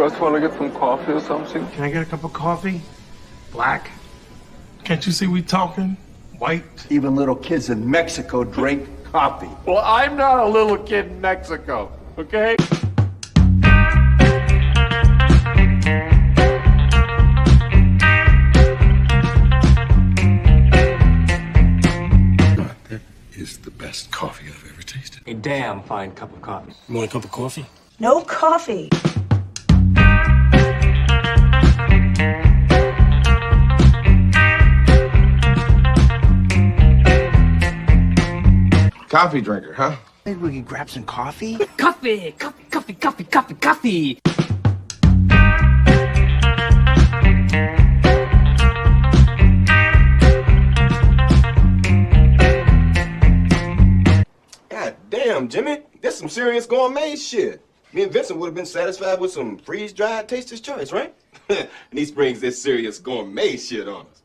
guys want to get some coffee or something? Can I get a cup of coffee? Black? Can't you see we talking? White? Even little kids in Mexico drink coffee. Well, I'm not a little kid in Mexico, okay? That is the best coffee I've ever tasted. A damn fine cup of coffee. You want a cup of coffee? No coffee. Coffee drinker, huh? Maybe we could grab some coffee? Coffee! Coffee, coffee, coffee, coffee, coffee! God damn, Jimmy. That's some serious gourmet shit. Me and Vincent would have been satisfied with some freeze-dried Taster's Choice, right? And he springs this serious gourmet shit on us.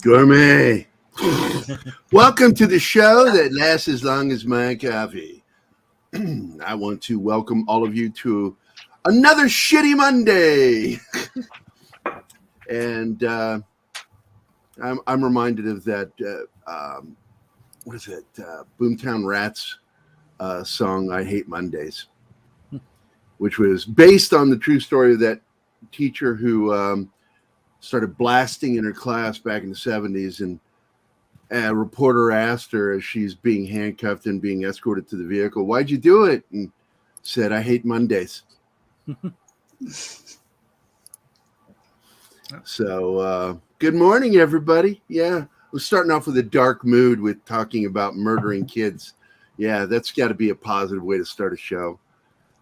Gourmet. Welcome to the show that lasts as long as my coffee. I want to welcome all of you to another shitty Monday. And I'm reminded of that, what is it, Boomtown Rats song, I Hate Mondays, which was based on the true story of that teacher who started blasting in her class back in the 70s, and a reporter asked her as she's being handcuffed and being escorted to the vehicle, "Why'd you do it?" And said, "I hate Mondays." So, good morning, everybody. Yeah, we're starting off with a dark mood with talking about murdering kids. Yeah, that's got to be a positive way to start a show.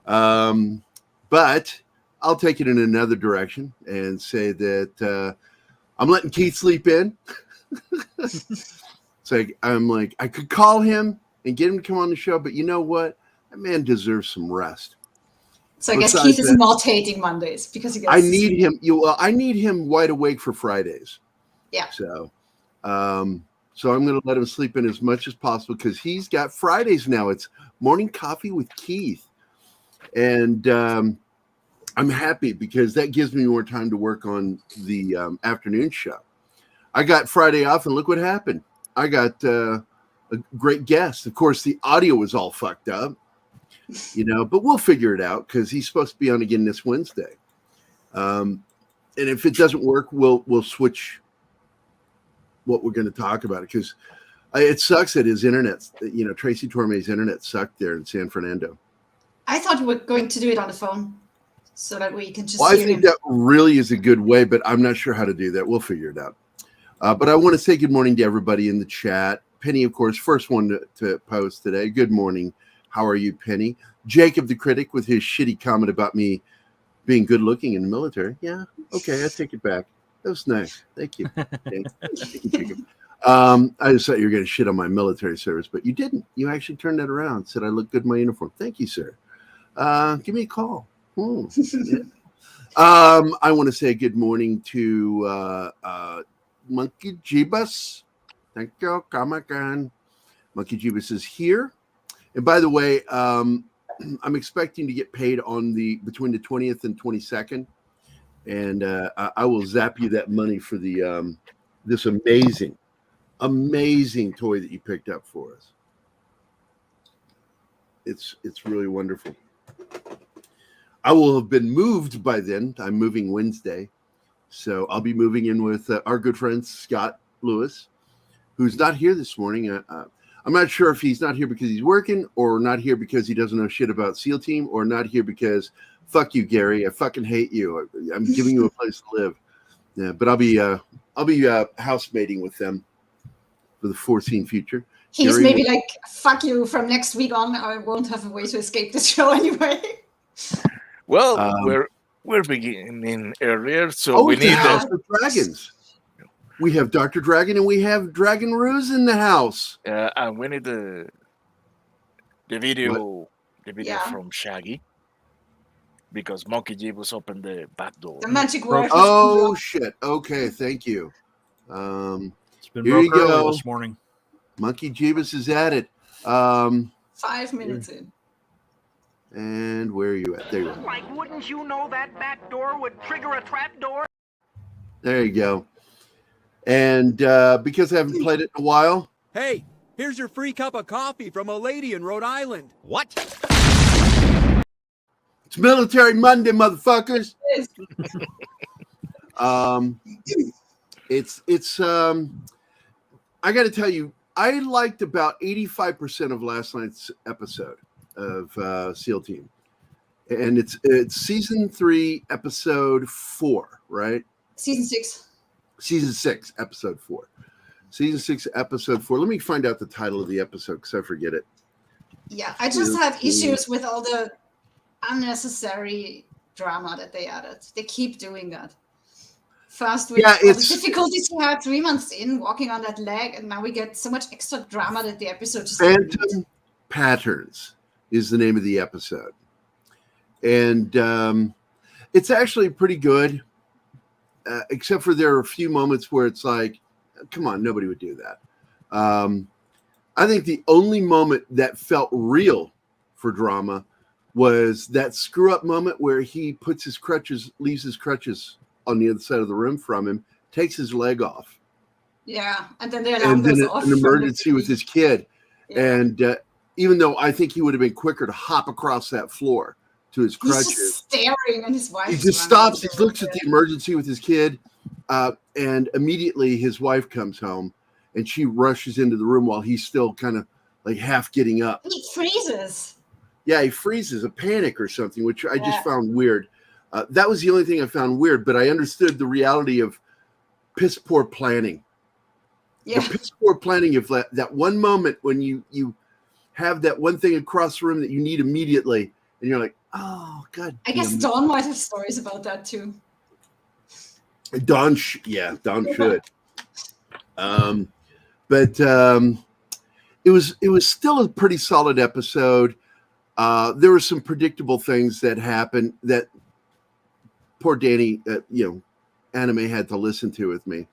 But I'll take it in another direction and say that I'm letting Keith sleep in. So I'm like, I could call him and get him to come on the show, but you know what? That man deserves some rest. So I guess Keith is not hating Mondays because he gets. I need him. I need him wide awake for Fridays. Yeah. So I'm going to let him sleep in as much as possible because he's got Fridays now. It's morning coffee with Keith, and I'm happy because that gives me more time to work on the afternoon show. I got Friday off, and look what happened. I got a great guest. Of course, the audio was all fucked up, but we'll figure it out because he's supposed to be on again this Wednesday. And if it doesn't work, we'll switch what we're going to talk about it because it sucks that his internet, Tracy Torme's internet sucked there in San Fernando. I thought we were going to do it on the phone so that we can just. Well, I think that really is a good way, but I'm not sure how to do that. We'll figure it out. But I want to say good morning to everybody in the chat. Penny, of course, first one to post today. Good morning. How are you, Penny? Jacob the Critic with his shitty comment about me being good looking in the military. Yeah, okay, I take it back. That was nice. Thank you. Thank you, Jacob. I just thought you were going to shit on my military service, but you didn't. You actually turned that around, said I look good in my uniform. Thank you, sir. Give me a call. Yeah. I want to say good morning to Monkey Jeebus. Thank you. Come again. Monkey Jeebus is here. And by the way, I'm expecting to get paid on between the 20th and 22nd. And I will zap you that money for the this amazing toy that you picked up for us. It's really wonderful. I will have been moved by then. I'm moving Wednesday. So I'll be moving in with our good friend Scott Lewis, who's not here this morning. I'm not sure if he's not here because he's working or not here because he doesn't know shit about SEAL Team or not here because fuck you, Gerry. I fucking hate you. I'm giving you a place to live. Yeah, but I'll be housemating with them for the foreseen future. He's Gerry maybe like, fuck you from next week on. I won't have a way to escape this show anyway. Well, we're beginning earlier, so we need House of Dragons. We have Dr. Dragon and we have Dragon Ruse in the house. And we need the video from Shaggy because Monkey Jeebus opened the back door. The magic word. Oh shit! Okay, thank you. It's been here you go this morning. Monkey Jeebus is at it. 5 minutes in. And where are you at? There you are. Like, wouldn't you know that back door would trigger a trap door? There you go. And because I haven't played it in a while. Hey, here's your free cup of coffee from a lady in Rhode Island. What? It's Military Monday, motherfuckers. It's I got to tell you, I liked about 85% of last night's episode of SEAL Team, and it's season 3, episode 4, right? Season 6. Season 6, episode 4. Season 6, episode 4. Let me find out the title of the episode because I forget it. Yeah, I just have issues with all the unnecessary drama that they added. They keep doing that. First, with all the difficulties we had 3 months in walking on that leg, and now we get so much extra drama that the episode just Phantom Patterns is the name of the episode, and it's actually pretty good, except for there are a few moments where it's like, come on, nobody would do that. I think the only moment that felt real for drama was that screw up moment where he puts his crutches, leaves his crutches on the other side of the room from him, takes his leg off. Yeah, and then the alarm goes off. An emergency with his kid. Yeah. And even though I think he would have been quicker to hop across that floor to his crutches. He's just staring, and his wife. He just stops. He looks at the emergency with his kid, and immediately his wife comes home, and she rushes into the room while he's still kind of like half getting up. He freezes. Yeah, he freezes, a panic or something, which I just found weird. That was the only thing I found weird, but I understood the reality of piss poor planning. Yeah. The piss poor planning of that one moment when you have that one thing across the room that you need immediately, and you're like, oh, God. I guess Dawn might have stories about that too. Dawn should. But it was still a pretty solid episode. There were some predictable things that happened that poor Danny, Anime had to listen to with me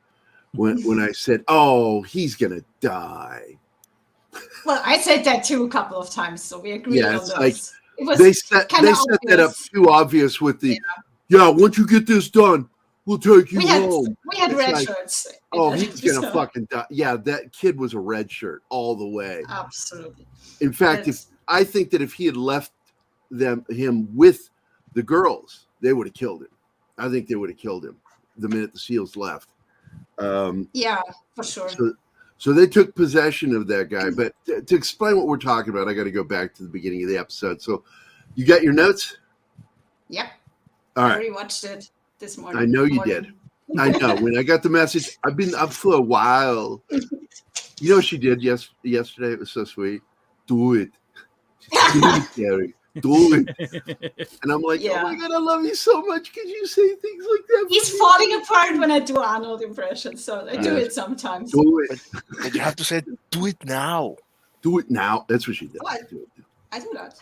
when I said, "Oh, he's gonna die." Well, I said that too a couple of times, so we agreed on those. Like, they set that up too obvious with the, once you get this done, we'll take you home. We had red shirts. Oh, he's gonna fucking die. Yeah, that kid was a red shirt all the way. Absolutely. In fact, I think that if he had left him with the girls, they would have killed him. I think they would have killed him the minute the SEALs left. Yeah, for sure. So they took possession of that guy. But to explain what we're talking about, I got to go back to the beginning of the episode. So you got your notes? Yep. All right. I rewatched it this morning. I know you did. I know. When I got the message, I've been up for a while. You know what she did yesterday? It was so sweet. Do it. Do it, Gerry. Do it. And I'm like, oh my God, I love you so much because you say things like that. He's falling apart when I do Arnold impressions, so I do it sometimes. Do it. But you have to say, do it now. Do it now. That's what she did. Oh, I do that.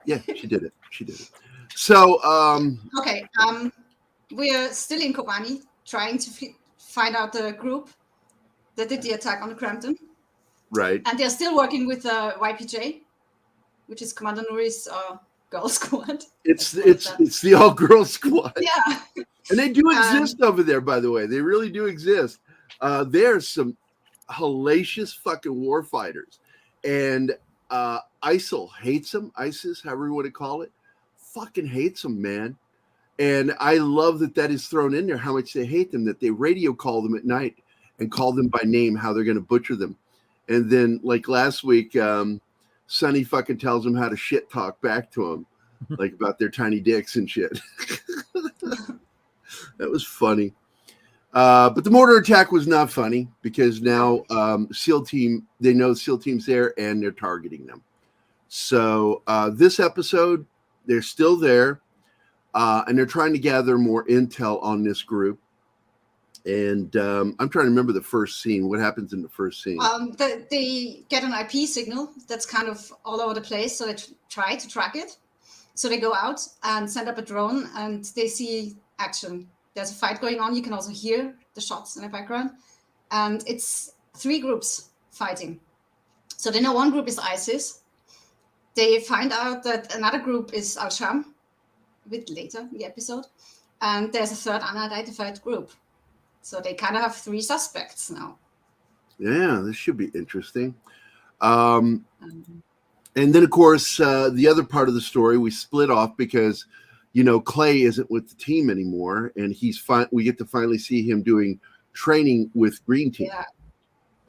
Yeah, she did it. She did it. So, okay. We're still in Kobani trying to find out the group that did the attack on Crampton. Right. And they're still working with YPJ, which is Commander Nuri's girl squad. It's the all girl squad. Yeah. And they do exist over there, by the way. They really do exist. There's some hellacious fucking war fighters. And ISIL hates them. ISIS, however you want to call it, fucking hates them, man. And I love that is thrown in there, how much they hate them, that they radio call them at night and call them by name, how they're going to butcher them. And then, like last week, Sonny fucking tells them how to shit talk back to them, like about their tiny dicks and shit. That was funny. But the mortar attack was not funny because now SEAL Team, they know SEAL Team's there and they're targeting them. So this episode, they're still there and they're trying to gather more intel on this group. And I'm trying to remember the first scene. What happens in the first scene? They get an IP signal that's kind of all over the place, so they try to track it. So they go out and send up a drone, and they see action. There's a fight going on. You can also hear the shots in the background. And it's 3 groups fighting. So they know one group is ISIS. they find out that another group is Al-Sham, a bit later in the episode, and there's a third unidentified group. So they kind of have 3 suspects now. Yeah, this should be interesting. And then, of course, the other part of the story, we split off because, Clay isn't with the team anymore, and we get to finally see him doing training with Green Team. Yeah.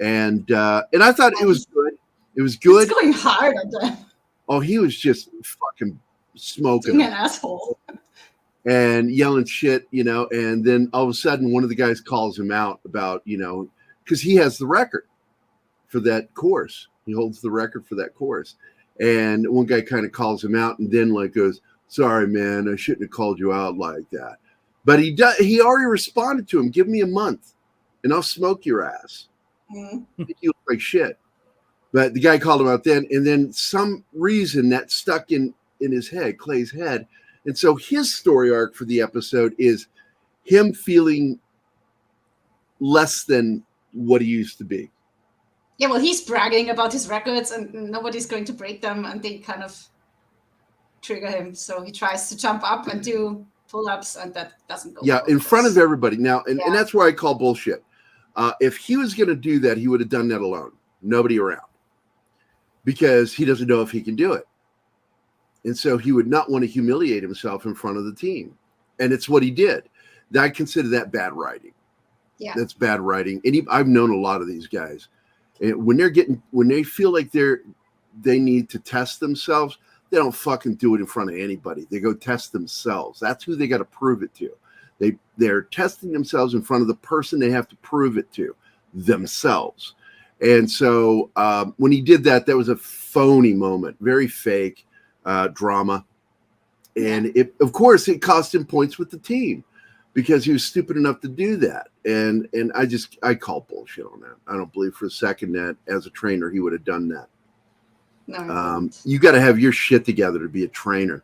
And I thought it was good. It was good. He's going hard at them. Oh, he was just fucking smoking. Being an asshole. And yelling shit, and then all of a sudden one of the guys calls him out about, because he has the record for that course. He holds the record for that course. And one guy kind of calls him out and then goes, sorry, man, I shouldn't have called you out like that. But he already responded to him. Give me a month and I'll smoke your ass. You look like shit. But the guy called him out then. And then some reason that stuck in his head, Clay's head. And so his story arc for the episode is him feeling less than what he used to be. Yeah, well, he's bragging about his records and nobody's going to break them, and they kind of trigger him. So he tries to jump up and do pull-ups, and that doesn't go well, in front of everybody. Now, and that's where I call bullshit. If he was going to do that, he would have done that alone. Nobody around. Because he doesn't know if he can do it. And so he would not want to humiliate himself in front of the team. And it's what he did. I consider that bad writing. Yeah. That's bad writing. And I've known a lot of these guys. And when they feel like they need to test themselves, they don't fucking do it in front of anybody. They go test themselves. That's who they got to prove it to. They're testing themselves in front of the person they have to prove it to, themselves. And so when he did that, that was a phony moment, very fake. Drama, and of course it cost him points with the team because he was stupid enough to do that. And I call bullshit on that. I don't believe for a second that as a trainer he would have done that. No, you got to have your shit together to be a trainer.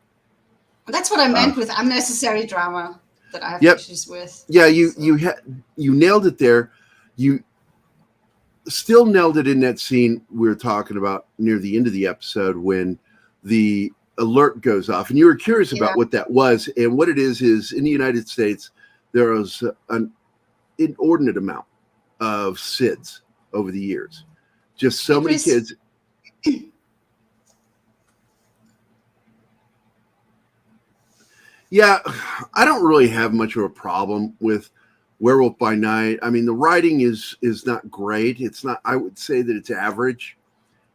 That's what I meant with unnecessary drama that I have issues with. Yeah, you nailed it there. You still nailed it in that scene we were talking about near the end of the episode when the alert goes off, and you were curious about what that was. And what it is in the United States, there was an inordinate amount of SIDS over the years. Just so many kids. Yeah, I don't really have much of a problem with Werewolf by Night. I mean, the writing is not great. It's not. I would say that it's average.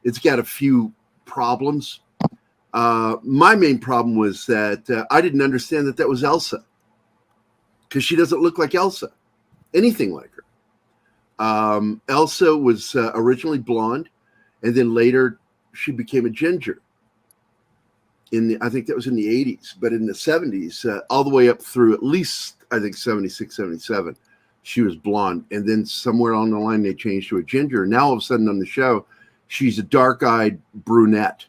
It's got a few problems. My main problem was that I didn't understand that was Elsa, because she doesn't look like Elsa, anything like her. Elsa was originally blonde, and then later she became a ginger. I think that was in the 80s, but in the 70s, all the way up through at least, I think, 76, 77, she was blonde. And then somewhere along the line, they changed to a ginger. Now, all of a sudden on the show, she's a dark-eyed brunette.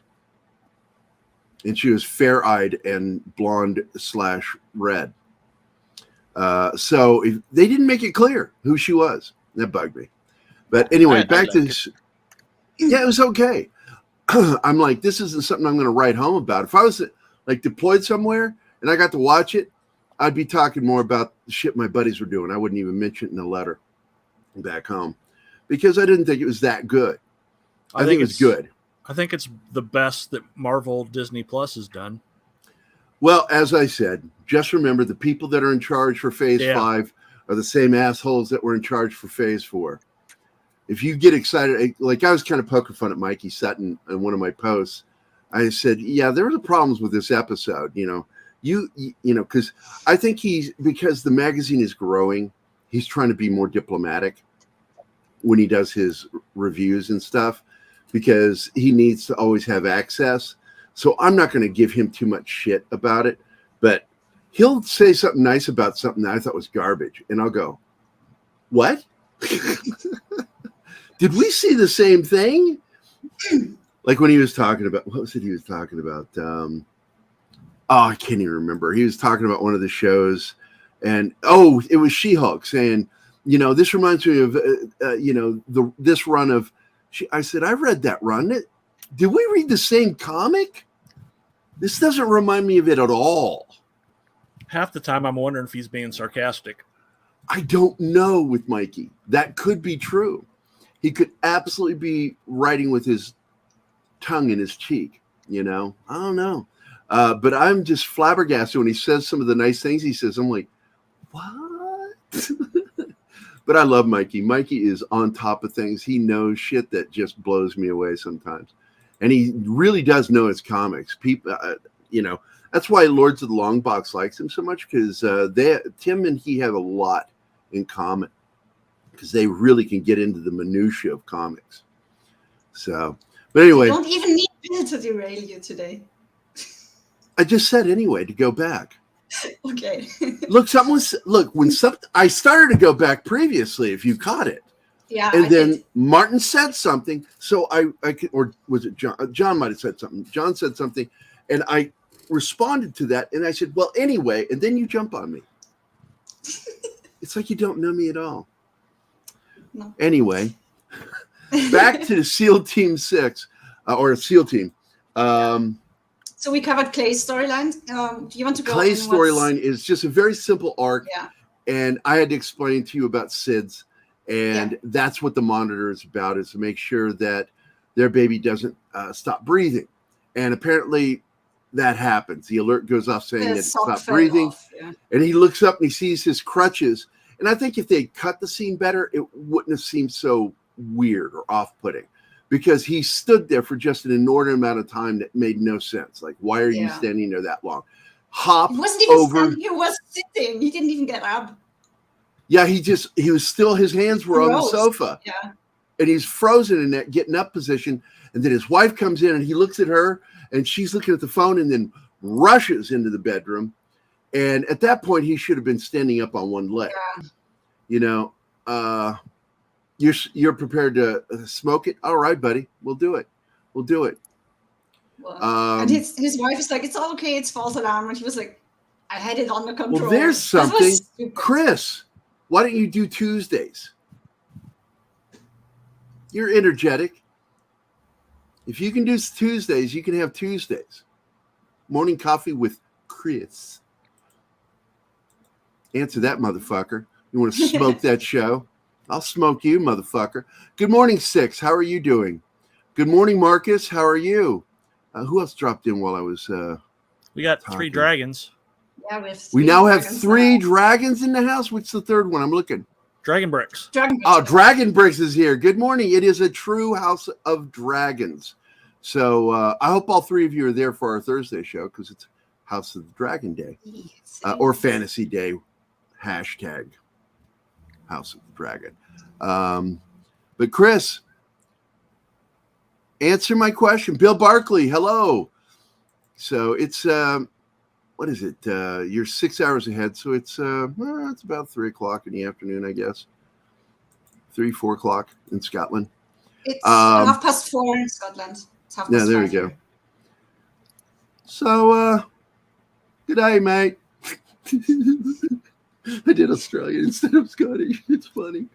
And she was fair-eyed and blonde/red. So they didn't make it clear who she was. That bugged me. But anyway, back to this. Yeah, it was okay. I'm like, this isn't something I'm going to write home about. If I was deployed somewhere and I got to watch it, I'd be talking more about the shit my buddies were doing. I wouldn't even mention it in a letter back home because I didn't think it was that good. I think it was good. I think it's the best that Marvel Disney Plus has done. Well, as I said, just remember the people that are in charge for Phase 5 are the same assholes that were in charge for Phase 4. If you get excited, like I was kind of poking fun at Mikey Sutton in one of my posts. I said, yeah, there were problems with this episode, because I think because the magazine is growing, he's trying to be more diplomatic when he does his reviews and stuff, because he needs to always have access. So I'm not going to give him too much shit about it, but he'll say something nice about something that I thought was garbage. And I'll go, what? Did we see the same thing? Like when he was talking about, what was it he was talking about? I can't even remember. He was talking about one of the shows, and it was She-Hulk saying, this reminds me of, this run of. I said, I read that run. did we read the same comic? This doesn't remind me of it at all. Half the time I'm wondering if he's being sarcastic. I don't know with Mikey. That could be true. He could absolutely be writing with his tongue in his cheek, I don't know. But I'm just flabbergasted when he says some of the nice things he says. I'm like, what? But I love Mikey. Mikey is on top of things. He knows shit that just blows me away sometimes. And he really does know his comics. People, that's why Lords of the Long Box likes him so much, because Tim and he have a lot in common, because they really can get into the minutia of comics. So, but anyway, you don't even need Bill to derail you today. I just said anyway to go back. Okay. Look, I started to go back previously, if you caught it. Yeah. And then Martin said something, so I could, or was it John? John might have said something. John said something, and I responded to that, and I said, well, anyway, and then you jump on me. It's like you don't know me at all. No. Anyway, back to the SEAL Team 6, or SEAL Team. So we covered Clay's storyline. Do you want to go? Clay's storyline is just a very simple arc, yeah. And I had to explain to you about SIDS, and that's what the monitor is about, is to make sure that their baby doesn't stop breathing. And apparently that happens. The alert goes off saying that it stopped breathing, and he looks up and he sees his crutches. And I think if they cut the scene better, it wouldn't have seemed so weird or off-putting, because he stood there for just an inordinate amount of time that made no sense. Like, why are you standing there that long? He wasn't even standing, he was sitting. He didn't even get up. Yeah, he was still, his hands were on the sofa. Yeah. And he's frozen in that getting up position. And then his wife comes in and he looks at her and she's looking at the phone and then rushes into the bedroom. And at that point, he should have been standing up on one leg. Yeah. You're prepared to smoke it? All right, buddy. We'll do it. We'll do it. Well, and his wife is like, it's all okay. It's false alarm. And he was like, I had it under control. Well, there's something. Chris, why don't you do Tuesdays? You're energetic. If you can do Tuesdays, you can have Tuesdays. Morning coffee with Chris. Answer that, motherfucker. You want to smoke that show? I'll smoke you, motherfucker. Good morning, Six. How are you doing? Good morning, Marcus. How are you? Who else dropped in while I was we got talking? 3 dragons. Yeah, we now have 3 dragons in the house. What's the third one? I'm looking. Dragon Bricks. Dragon Bricks is here. Good morning. It is a true house of dragons. So I hope all 3 of you are there for our Thursday show, because it's House of the Dragon Day, or Fantasy Day. Hashtag House of the Dragon. But Chris, answer my question. Bill Barkley, hello. So it's what is it? You're 6 hours ahead, so it's about 3 o'clock in the afternoon, I guess. 3-4 o'clock in Scotland. It's 4:30 in Scotland. Yeah, there we go. So good day, mate. I did Australian instead of Scottish. It's funny.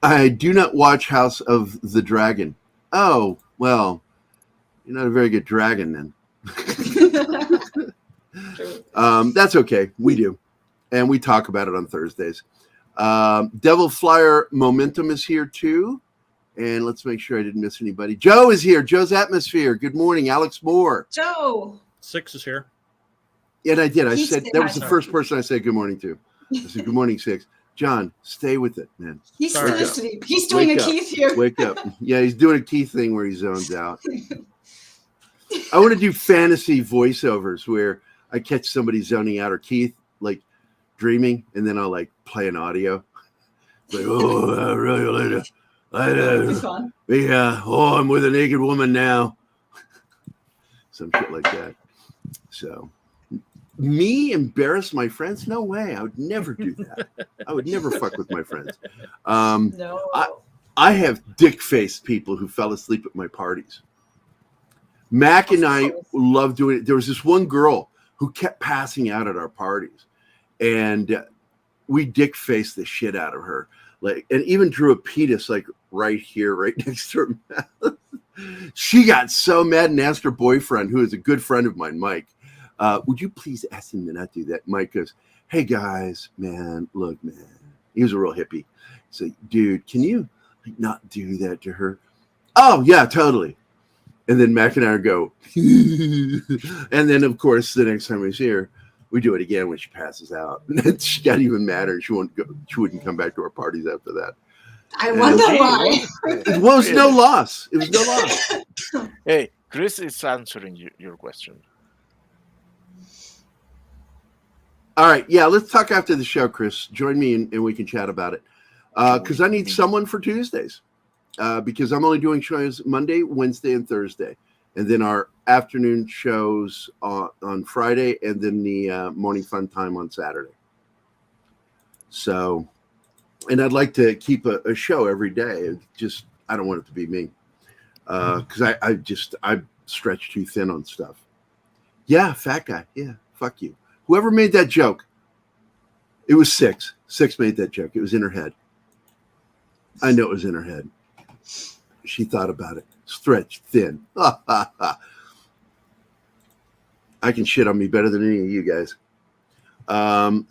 I do not watch House of the Dragon. Oh, well, you're not a very good dragon then. That's okay. We do. And we talk about it on Thursdays. Devil Flyer Momentum is here too. And let's make sure I didn't miss anybody. Joe is here. Joe's Atmosphere. Good morning. Alex Moore. Joe. 6 is here. And I did. I said that was the first person I said good morning to. I said good morning, 6. John, stay with it, man. He's still asleep. He's doing a Keith here. Wake up. Yeah, he's doing a Keith thing where he zones out. I want to do fantasy voiceovers where I catch somebody zoning out, or Keith like dreaming, and then I'll like play an audio. Like, oh, really later. I'm with a naked woman now. Some shit like that. So, me embarrass my friends? No way. I would never do that. I would never fuck with my friends. No. I have dick-faced people who fell asleep at my parties. Mac and I love doing it. There was this one girl who kept passing out at our parties, and we dick-faced the shit out of her. like, and even drew a penis like right here, right next to her mouth. She got so mad and asked her boyfriend, who is a good friend of mine, Mike, would you please ask him to not do that? Mike goes, hey guys, man, look, man. He was a real hippie. He's like, dude, can you not do that to her? Oh, yeah, totally. And then Mac and I go, and then, of course, the next time we see her, we do it again when she passes out. And she got even madder. She wouldn't come back to our parties after that. I wonder why. It was no loss. It was no loss. Hey, Chris is answering your question. All right. Yeah, let's talk after the show, Chris. Join me and we can chat about it. Because I need someone for Tuesdays. Because I'm only doing shows Monday, Wednesday, and Thursday. And then our afternoon shows on Friday, and then the morning fun time on Saturday. So, and I'd like to keep a show every day. I don't want it to be me. Because I stretch too thin on stuff. Yeah, fat guy. Yeah, fuck you. Whoever made that joke, it was Six. Six made that joke. It was in her head. I know it was in her head. She thought about it. Stretched thin. I can shit on me better than any of you guys.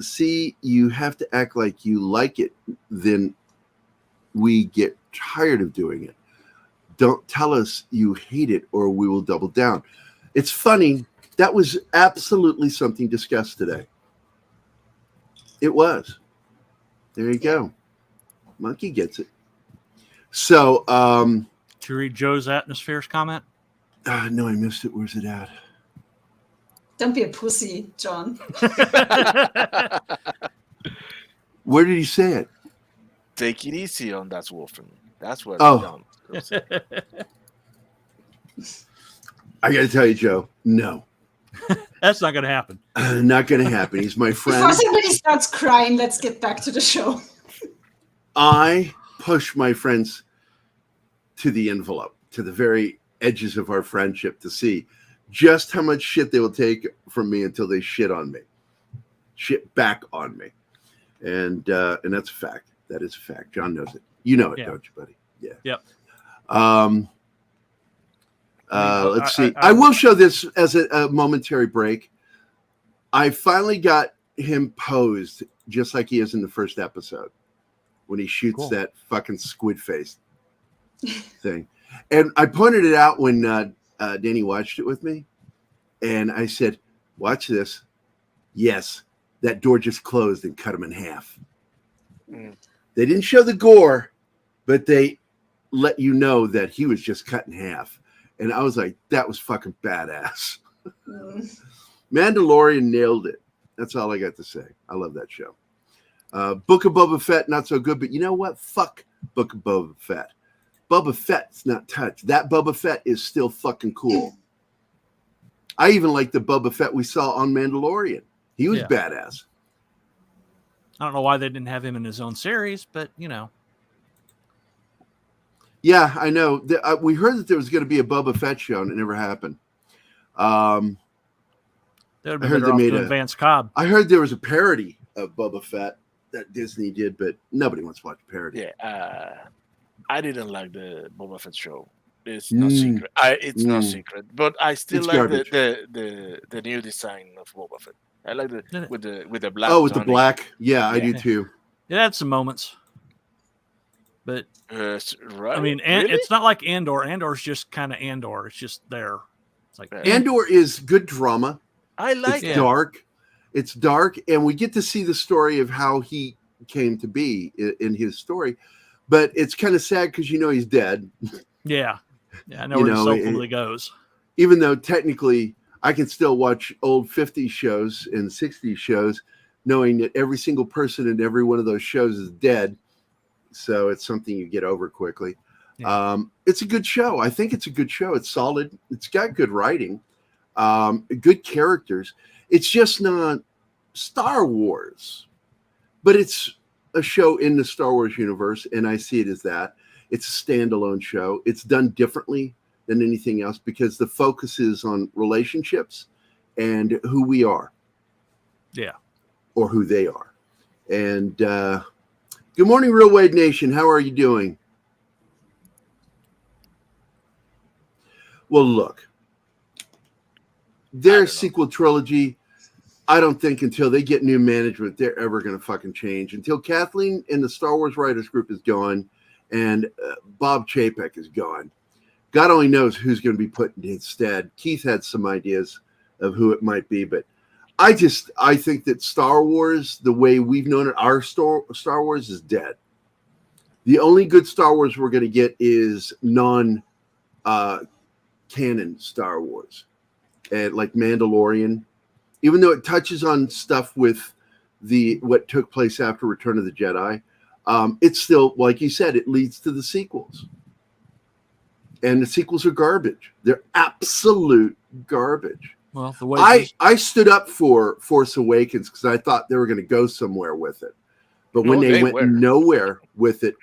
See, you have to act like you like it. Then we get tired of doing it. Don't tell us you hate it or we will double down. It's funny. That was absolutely something discussed today. It was. There you go. Monkey gets it. So, did you read Joe's Atmospheres comment? No, I missed it. Where's it at? Don't be a pussy, John. Where did he say it? Take it easy on that Wolfen. That's what. Oh. I got to tell you, Joe, no. That's not going to happen. Not going to happen. He's my friend. Before somebody starts crying, let's get back to the show. I push my friends to the envelope, to the very edges of our friendship to see just how much shit they will take from me until they shit on me. Shit back on me. And that's a fact. That is a fact. John knows it. You know it, don't you, buddy? Yeah. Yep. Let's see. I will show this as a momentary break. I finally got him posed just like he is in the first episode when he shoots that fucking squid face thing. And I pointed it out when Danny watched it with me. And I said, watch this. Yes, that door just closed and cut him in half. They didn't show the gore, but they let you know that he was just cut in half. And I was like, that was fucking badass. Mandalorian nailed it. That's all I got to say. I love that show. Book of Boba Fett, not so good. But you know what? Fuck Book of Boba Fett. Boba Fett's not touched. That Boba Fett is still fucking cool. I even like the Boba Fett we saw on Mandalorian. He was badass. I don't know why they didn't have him in his own series, but, you know. Yeah, I know. We heard that there was going to be a Boba Fett show, and it never happened. They would have been better off doing Vance Cobb. I heard there was a parody of Boba Fett that Disney did, but nobody wants to watch a parody. Yeah, I didn't like the Boba Fett show. It's no secret. It's no secret, but I still like the new design of Boba Fett. I like with the black. Oh, with the black. Yeah, I do too. It had some moments, but right. I mean, really? It's not like Andor. Andor's just kind of Andor. It's just there. It's like Andor is good drama. I like it. Dark. It's dark, and we get to see the story of how he came to be in his story. But it's kind of sad because he's dead. Yeah, I know where the soul fully goes. Even though technically I can still watch old 50s shows and 60s shows, knowing that every single person in every one of those shows is dead. So it's something you get over quickly. Yeah. It's a good show. I think it's a good show. It's solid. It's got good writing, good characters. It's just not Star Wars, but it's a show in the Star Wars universe, and I see it as that. It's a standalone show. It's done differently than anything else because the focus is on relationships and who we are. Yeah. Or who they are. And Good morning, Real Wade Nation. How are you doing? Well, look, their sequel trilogy, I don't think until they get new management, they're ever going to fucking change. Until Kathleen and the Star Wars Writers Group is gone and Bob Chapek is gone. God only knows who's going to be put in his stead. Keith had some ideas of who it might be, but I think that Star Wars, the way we've known it, our Star Wars is dead. The only good Star Wars we're going to get is non-canon Star Wars, and like Mandalorian, even though it touches on stuff with what took place after Return of the Jedi. It's still, like you said, it leads to the sequels, and the sequels are garbage. They're absolute garbage. Well, the way I stood up for Force Awakens because I thought they were going to go somewhere with it. But when they went nowhere with it,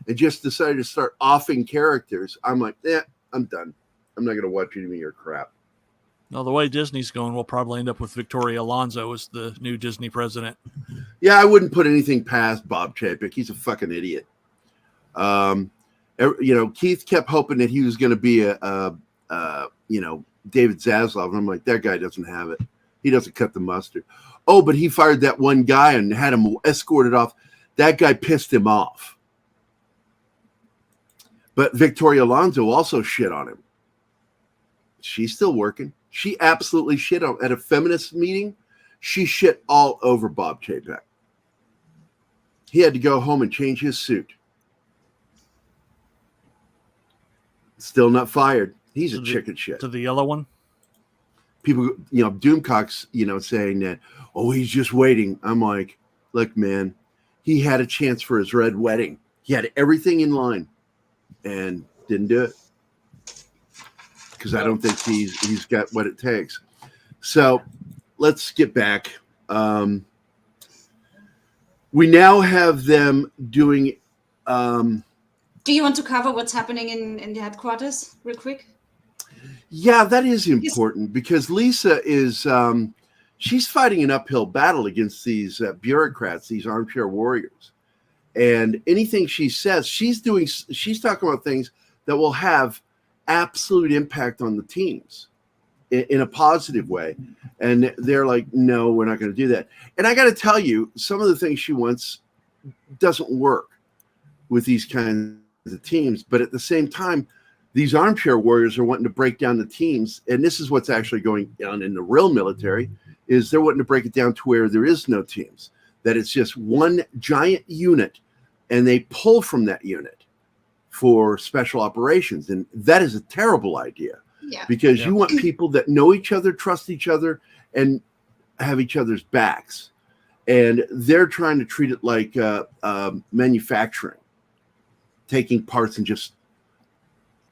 and just decided to start offing characters, I'm like, I'm done. I'm not going to watch any of your crap. Well, the way Disney's going, we'll probably end up with Victoria Alonso as the new Disney president. Yeah, I wouldn't put anything past Bob Chapek. He's a fucking idiot. Keith kept hoping that he was going to be David Zaslav. And I'm like, that guy doesn't have it. He doesn't cut the mustard. Oh, but he fired that one guy and had him escorted off. That guy pissed him off. But Victoria Alonso also shit on him. She's still working. She absolutely shit on him. At a feminist meeting, she shit all over Bob Chapek. He had to go home and change his suit. Still not fired. He's a chicken shit. To the yellow one? People, Doomcock's, saying that, oh, he's just waiting. I'm like, look, man, he had a chance for his red wedding. He had everything in line and didn't do it. Because I don't think he's got what it takes. So let's get back. We now have them doing. Do you want to cover what's happening in the headquarters real quick? Yeah, that is important because Lisa is she's fighting an uphill battle against these bureaucrats, these armchair warriors. And anything she says, she's talking about things that will have absolute impact on the teams in a positive way. And they're like, no, we're not going to do that. And I got to tell you, some of the things she wants doesn't work with these kinds of teams. But at the same time, these armchair warriors are wanting to break down the teams. And this is what's actually going on in the real military, is they're wanting to break it down to where there is no teams, that it's just one giant unit, and they pull from that unit for special operations. And that is a terrible idea because you want people that know each other, trust each other, and have each other's backs. And they're trying to treat it like manufacturing, taking parts and just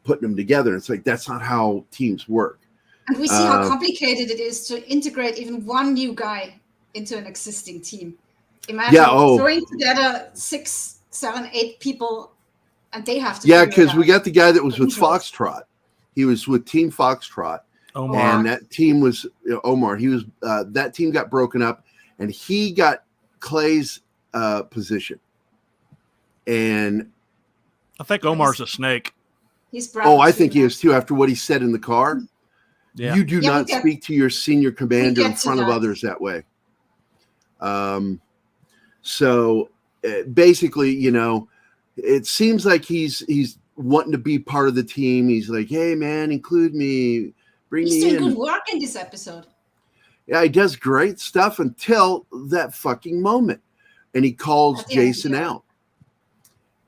putting them together. It's like, that's not how teams work. And we see how complicated it is to integrate even one new guy into an existing team. Imagine throwing together 6, 7, 8 people, and they have to. Yeah, because we got the guy that was with Foxtrot. He was with Team Foxtrot, Omar. And that team was Omar. He was that team got broken up, and he got Clay's position. And I think Omar's a snake. He's I think he is too. After what he said in the car, you do not speak to your senior commander in front of others that way. So basically, it seems like he's wanting to be part of the team. He's like, hey man, include me, bring me in. He's doing good work in this episode. Yeah, he does great stuff until that fucking moment, and he calls Jason out.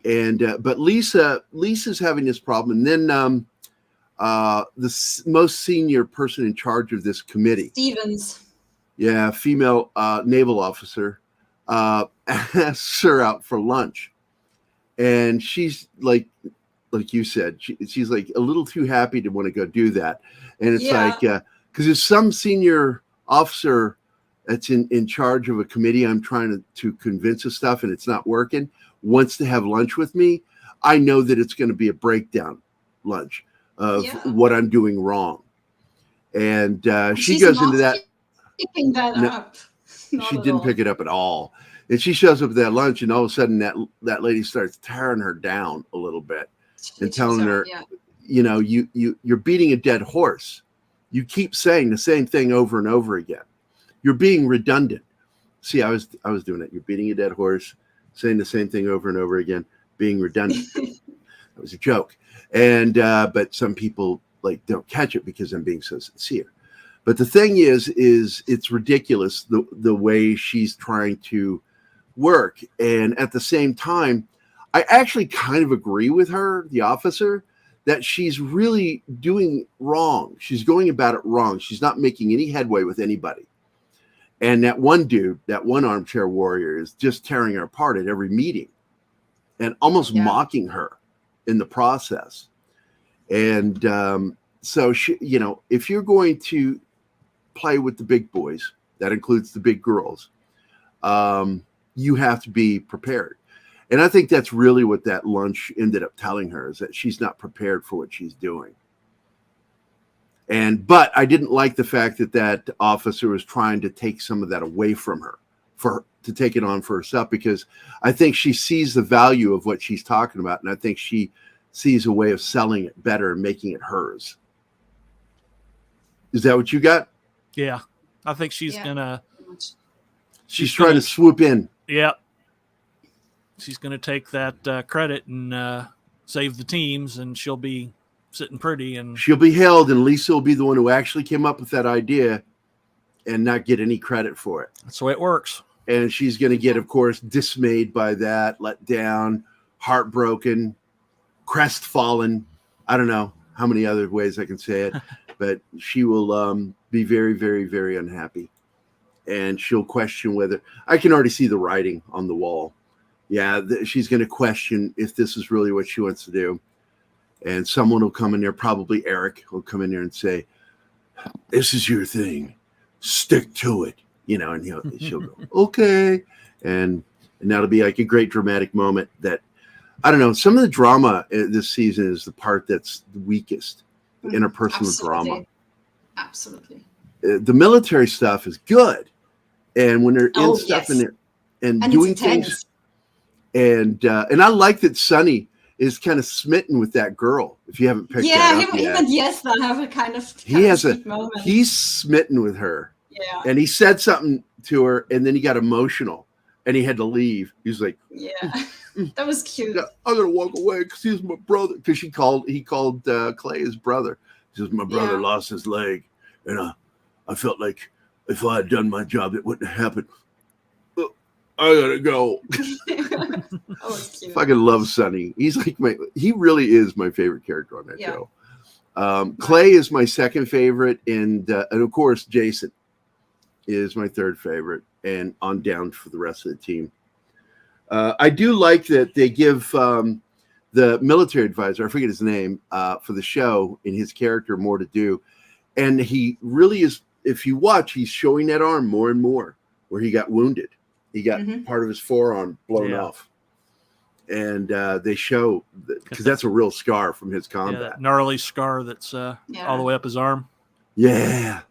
And but Lisa's having this problem, and then the most senior person in charge of this committee, Stevens, female naval officer, asks her out for lunch, and she's like you said, she's like a little too happy to want to go do that, and it's like because there's some senior officer that's in charge of a committee I'm trying to convince of stuff, and it's not working, wants to have lunch with me. I know that it's going to be a breakdown lunch of what I'm doing wrong. And she goes into that. Picking that up. She didn't pick it up at all. And she shows up at that lunch, and all of a sudden that lady starts tearing her down a little bit and telling her, you know, you're beating a dead horse. You keep saying the same thing over and over again. You're being redundant. See, I was doing it. You're beating a dead horse, saying the same thing over and over again, being redundant. That was a joke. And but some people like don't catch it because I'm being so sincere. But the thing is it's ridiculous the way she's trying to work. And at the same time, I actually kind of agree with her, the officer, that she's really doing wrong. She's going about it wrong. She's not making any headway with anybody. And that one dude, that one armchair warrior, is just tearing her apart at every meeting and almost mocking her in the process. And so, she, you know, if you're going to play with the big boys, that includes the big girls, you have to be prepared. And I think that's really what that lunch ended up telling her, is that she's not prepared for what she's doing. But I didn't like the fact that officer was trying to take some of that away from her to take it on for herself, because I think she sees the value of what she's talking about. And I think she sees a way of selling it better and making it hers. Is that what you got? Yeah. I think she's She's trying to swoop in. Yeah. She's going to take that credit and save the teams, and she'll be sitting pretty. And she'll be held, and Lisa will be the one who actually came up with that idea and not get any credit for it. That's the way it works. And she's going to get, of course, dismayed by that, let down, heartbroken, crestfallen. I don't know how many other ways I can say it, but she will be very, very, very unhappy. And she'll question whether – I can already see the writing on the wall. Yeah, she's going to question if this is really what she wants to do. And someone will come in there, probably Eric will come in there and say, this is your thing. Stick to it. You know, and she'll go, okay. And that'll be like a great dramatic moment that, I don't know, some of the drama this season is the part that's the weakest, the interpersonal drama. Absolutely. The military stuff is good. And when they're in stuff in there and doing things. And I like that Sonny is kind of smitten with that girl. If you haven't picked that up yet. I have a kind of moment. He's smitten with her. Yeah. And he said something to her, and then he got emotional, and he had to leave. He was like, "Yeah, that was cute. I'm gonna walk away because he's my brother." Because he called Clay his brother. He says, "My brother lost his leg, and I felt like if I had done my job, it wouldn't have happened. I gotta go." Cute. Fucking love Sonny. He's like he really is my favorite character on that show. Clay is my second favorite, and of course Jason is my third favorite, and on down for the rest of the team. I do like that they give the military advisor, I forget his name, for the show, and his character more to do, and he really is. If you watch, he's showing that arm more and more where he got wounded. He got part of his forearm blown off. And they show, because that's a real scar from his combat. Yeah, that gnarly scar that's all the way up his arm. Yeah.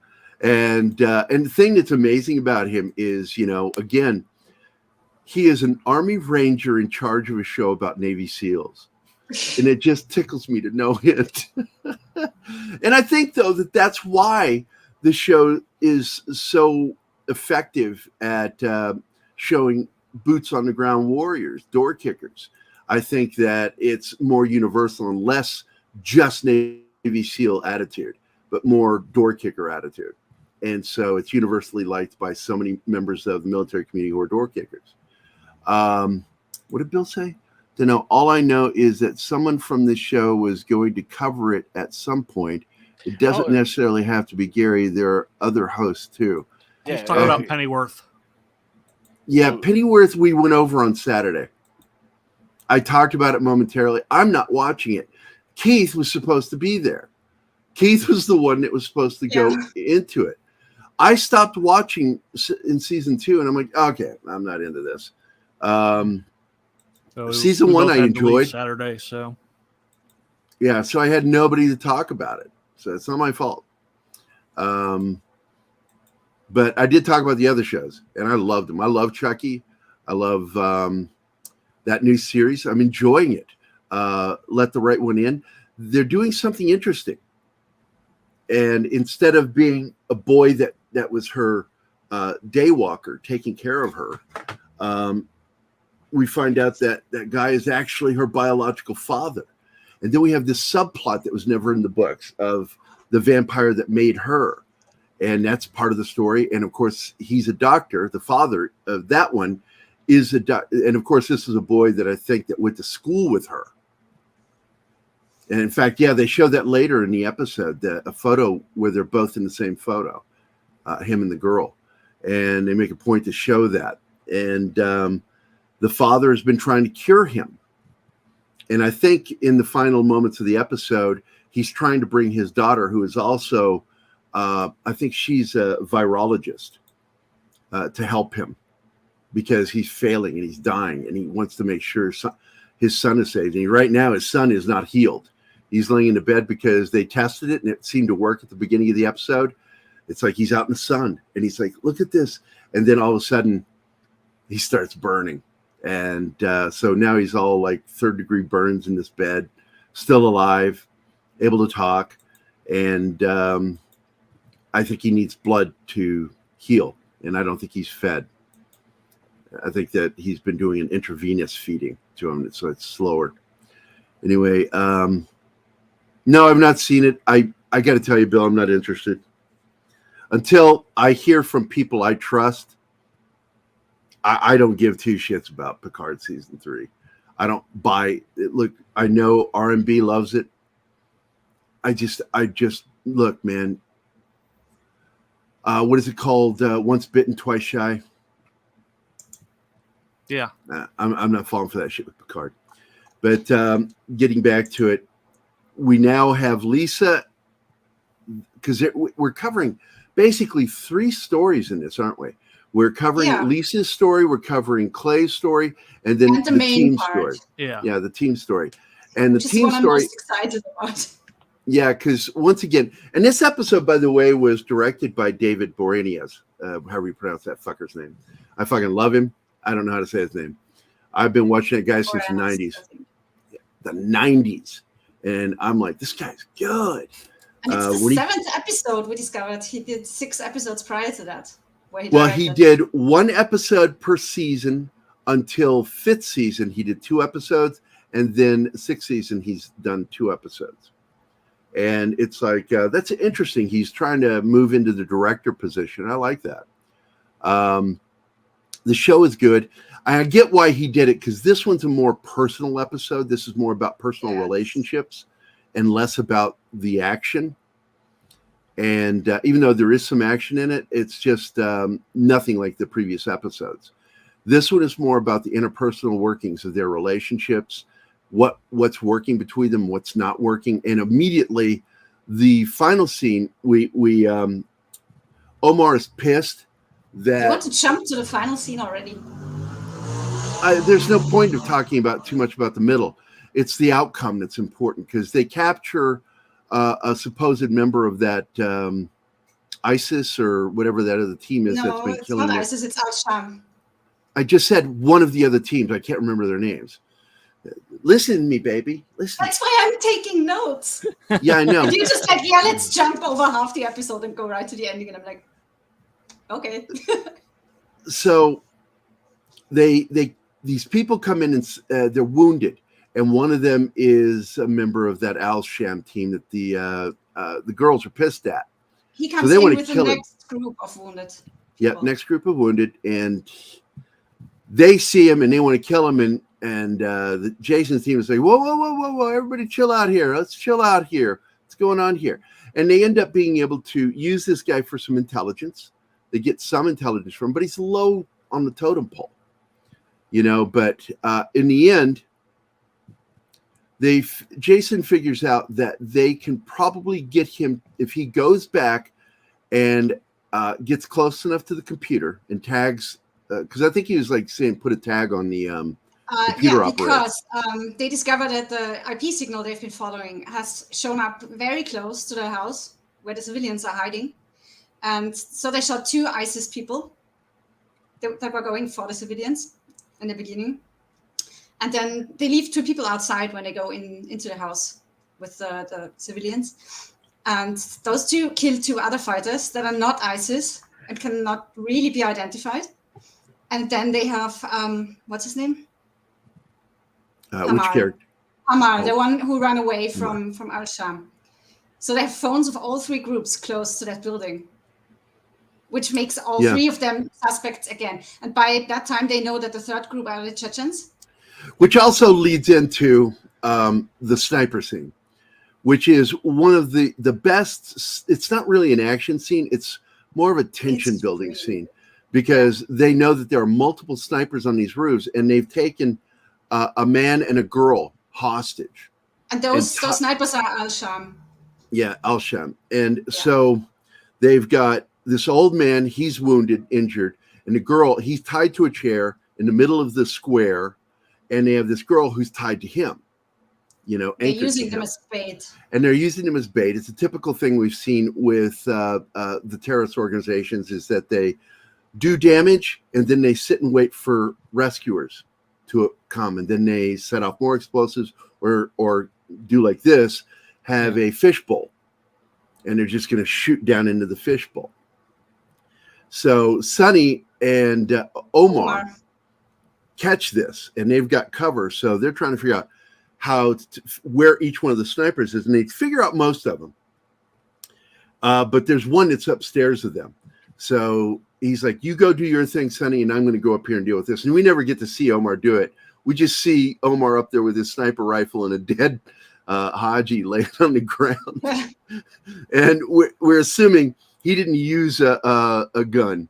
And the thing that's amazing about him is, you know, again, he is an Army Ranger in charge of a show about Navy SEALs. And it just tickles me to no end. And I think, though, that's why the show is so effective at showing boots on the ground warriors, door kickers. I think that it's more universal and less just Navy SEAL attitude, but more door kicker attitude. And so it's universally liked by so many members of the military community who are door kickers. What did Bill say? To know, all I know is that someone from the show was going to cover it at some point. It doesn't necessarily have to be Gerry. There are other hosts too. He's talking about Pennyworth. Yeah, Pennyworth we went over on Saturday. I talked about it momentarily. I'm not watching it. Keith was supposed to be there. Keith was the one that was supposed to go into it. I stopped watching in season 2, and I'm like, okay, I'm not into this. Season 1 I enjoyed. Saturday, so. Yeah, so I had nobody to talk about it. So it's not my fault. But I did talk about the other shows, and I loved them. I love Chucky. I love that new series. I'm enjoying it. Let the Right One In. They're doing something interesting. And instead of being a boy that was her day walker taking care of her, we find out that that guy is actually her biological father. And then we have this subplot that was never in the books of the vampire that made her. And that's part of the story. And of course, he's a doctor. The father of that one is a doctor. And of course, this is a boy that I think that went to school with her. And in fact, yeah, they show that later in the episode, a photo where they're both in the same photo, him and the girl. And they make a point to show that. And the father has been trying to cure him. And I think in the final moments of the episode, he's trying to bring his daughter, who is also, I think she's a virologist, to help him because he's failing and he's dying. And he wants to make sure his son is saved. And right now, his son is not healed. He's laying in the bed because they tested it and it seemed to work at the beginning of the episode. It's like he's out in the sun and he's like, look at this. And then all of a sudden he starts burning. And so now he's all like 3rd-degree burns in this bed, still alive, able to talk. And I think he needs blood to heal. And I don't think he's fed. I think that he's been doing an intravenous feeding to him. So it's slower. Anyway, no, I've not seen it. I got to tell you, Bill, I'm not interested. Until I hear from people I trust, I don't give 2 shits about Picard season 3. I don't buy it. Look, I know R&B loves it. I just look, man. What is it called? Once Bitten, Twice Shy. Yeah. I'm not falling for that shit with Picard. But getting back to it, we now have Lisa, because we're covering basically 3 stories in this, aren't we? We're covering Lisa's story, we're covering Clay's story, and then the team story. Yeah, the team story. And the team story. I'm most excited about. Yeah, because once again, and this episode, by the way, was directed by David Boreanaz, however you pronounce that fucker's name. I fucking love him. I don't know how to say his name. I've been watching that guy since the 90s. The 90s. And I'm like, this guy's good. And it's the 7th episode we discovered. He did 6 episodes prior to that. He did 1 episode per season until 5th season. He did 2 episodes. And then 6th season, he's done 2 episodes. And it's like, that's interesting. He's trying to move into the director position. I like that. The show is good. I get why he did it, because this one's a more personal episode. This is more about personal relationships and less about the action. And even though there is some action in it, it's just nothing like the previous episodes. This one is more about the interpersonal workings of their relationships, what's working between them, what's not working. And immediately, the final scene, Omar is pissed that... You want to jump to the final scene already? There's no point of talking about too much about the middle. It's the outcome that's important, because they capture a supposed member of that ISIS or whatever that other team is that's been killing. No, it's not ISIS. It's Al-Sham. I just said one of the other teams. I can't remember their names. Listen to me, baby. Listen. That's why I'm taking notes. Yeah, I know. And you just like, let's jump over half the episode and go right to the ending. And I'm like, okay. So these people come in and they're wounded. And one of them is a member of that Al-Sham team that the girls are pissed at. He comes in with the next group of wounded. Yeah, next group of wounded. And they see him and they want to kill him. And the Jason's team is like, whoa, everybody chill out here. Let's chill out here. What's going on here? And they end up being able to use this guy for some intelligence. They get some intelligence from him, but he's low on the totem pole. But in the end, Jason figures out that they can probably get him if he goes back and gets close enough to the computer and tags, because I think he was like saying put a tag on the computer operator. Because they discovered that the IP signal they've been following has shown up very close to the house where the civilians are hiding. And so they shot 2 ISIS people that were going for the civilians. in the beginning. And then they leave 2 people outside when they go into the house with the civilians. And those 2 kill 2 other fighters that are not ISIS and cannot really be identified. And then they have, what's his name? Which character? Hamar, the one who ran away from Al-Sham. So they have phones of all 3 groups close to that building, which makes all 3 of them suspects again. And by that time, they know that the 3rd group are the Chechens. Which also leads into the sniper scene, which is one of the best. It's not really an action scene. It's more of a tension building scene, because they know that there are multiple snipers on these roofs, and they've taken a man and a girl hostage. And those snipers are Al-Sham. Yeah, Al-Sham. And so they've got this old man, he's wounded, injured, and the girl, he's tied to a chair in the middle of the square, and they have this girl who's tied to him, they're using them as bait. And they're using them as bait. It's a typical thing we've seen with the terrorist organizations, is that they do damage and then they sit and wait for rescuers to come, and then they set off more explosives or do like this, have a fishbowl, and they're just going to shoot down into the fishbowl. So Sonny and Omar catch this, and they've got cover, so they're trying to figure out where each one of the snipers is, and they figure out most of them, but there's one that's upstairs with them. So he's like, you go do your thing, Sonny, and I'm going to go up here and deal with this. And we never get to see Omar do it. We just see Omar up there with his sniper rifle and a dead Haji laying on the ground. And we're assuming he didn't use a gun.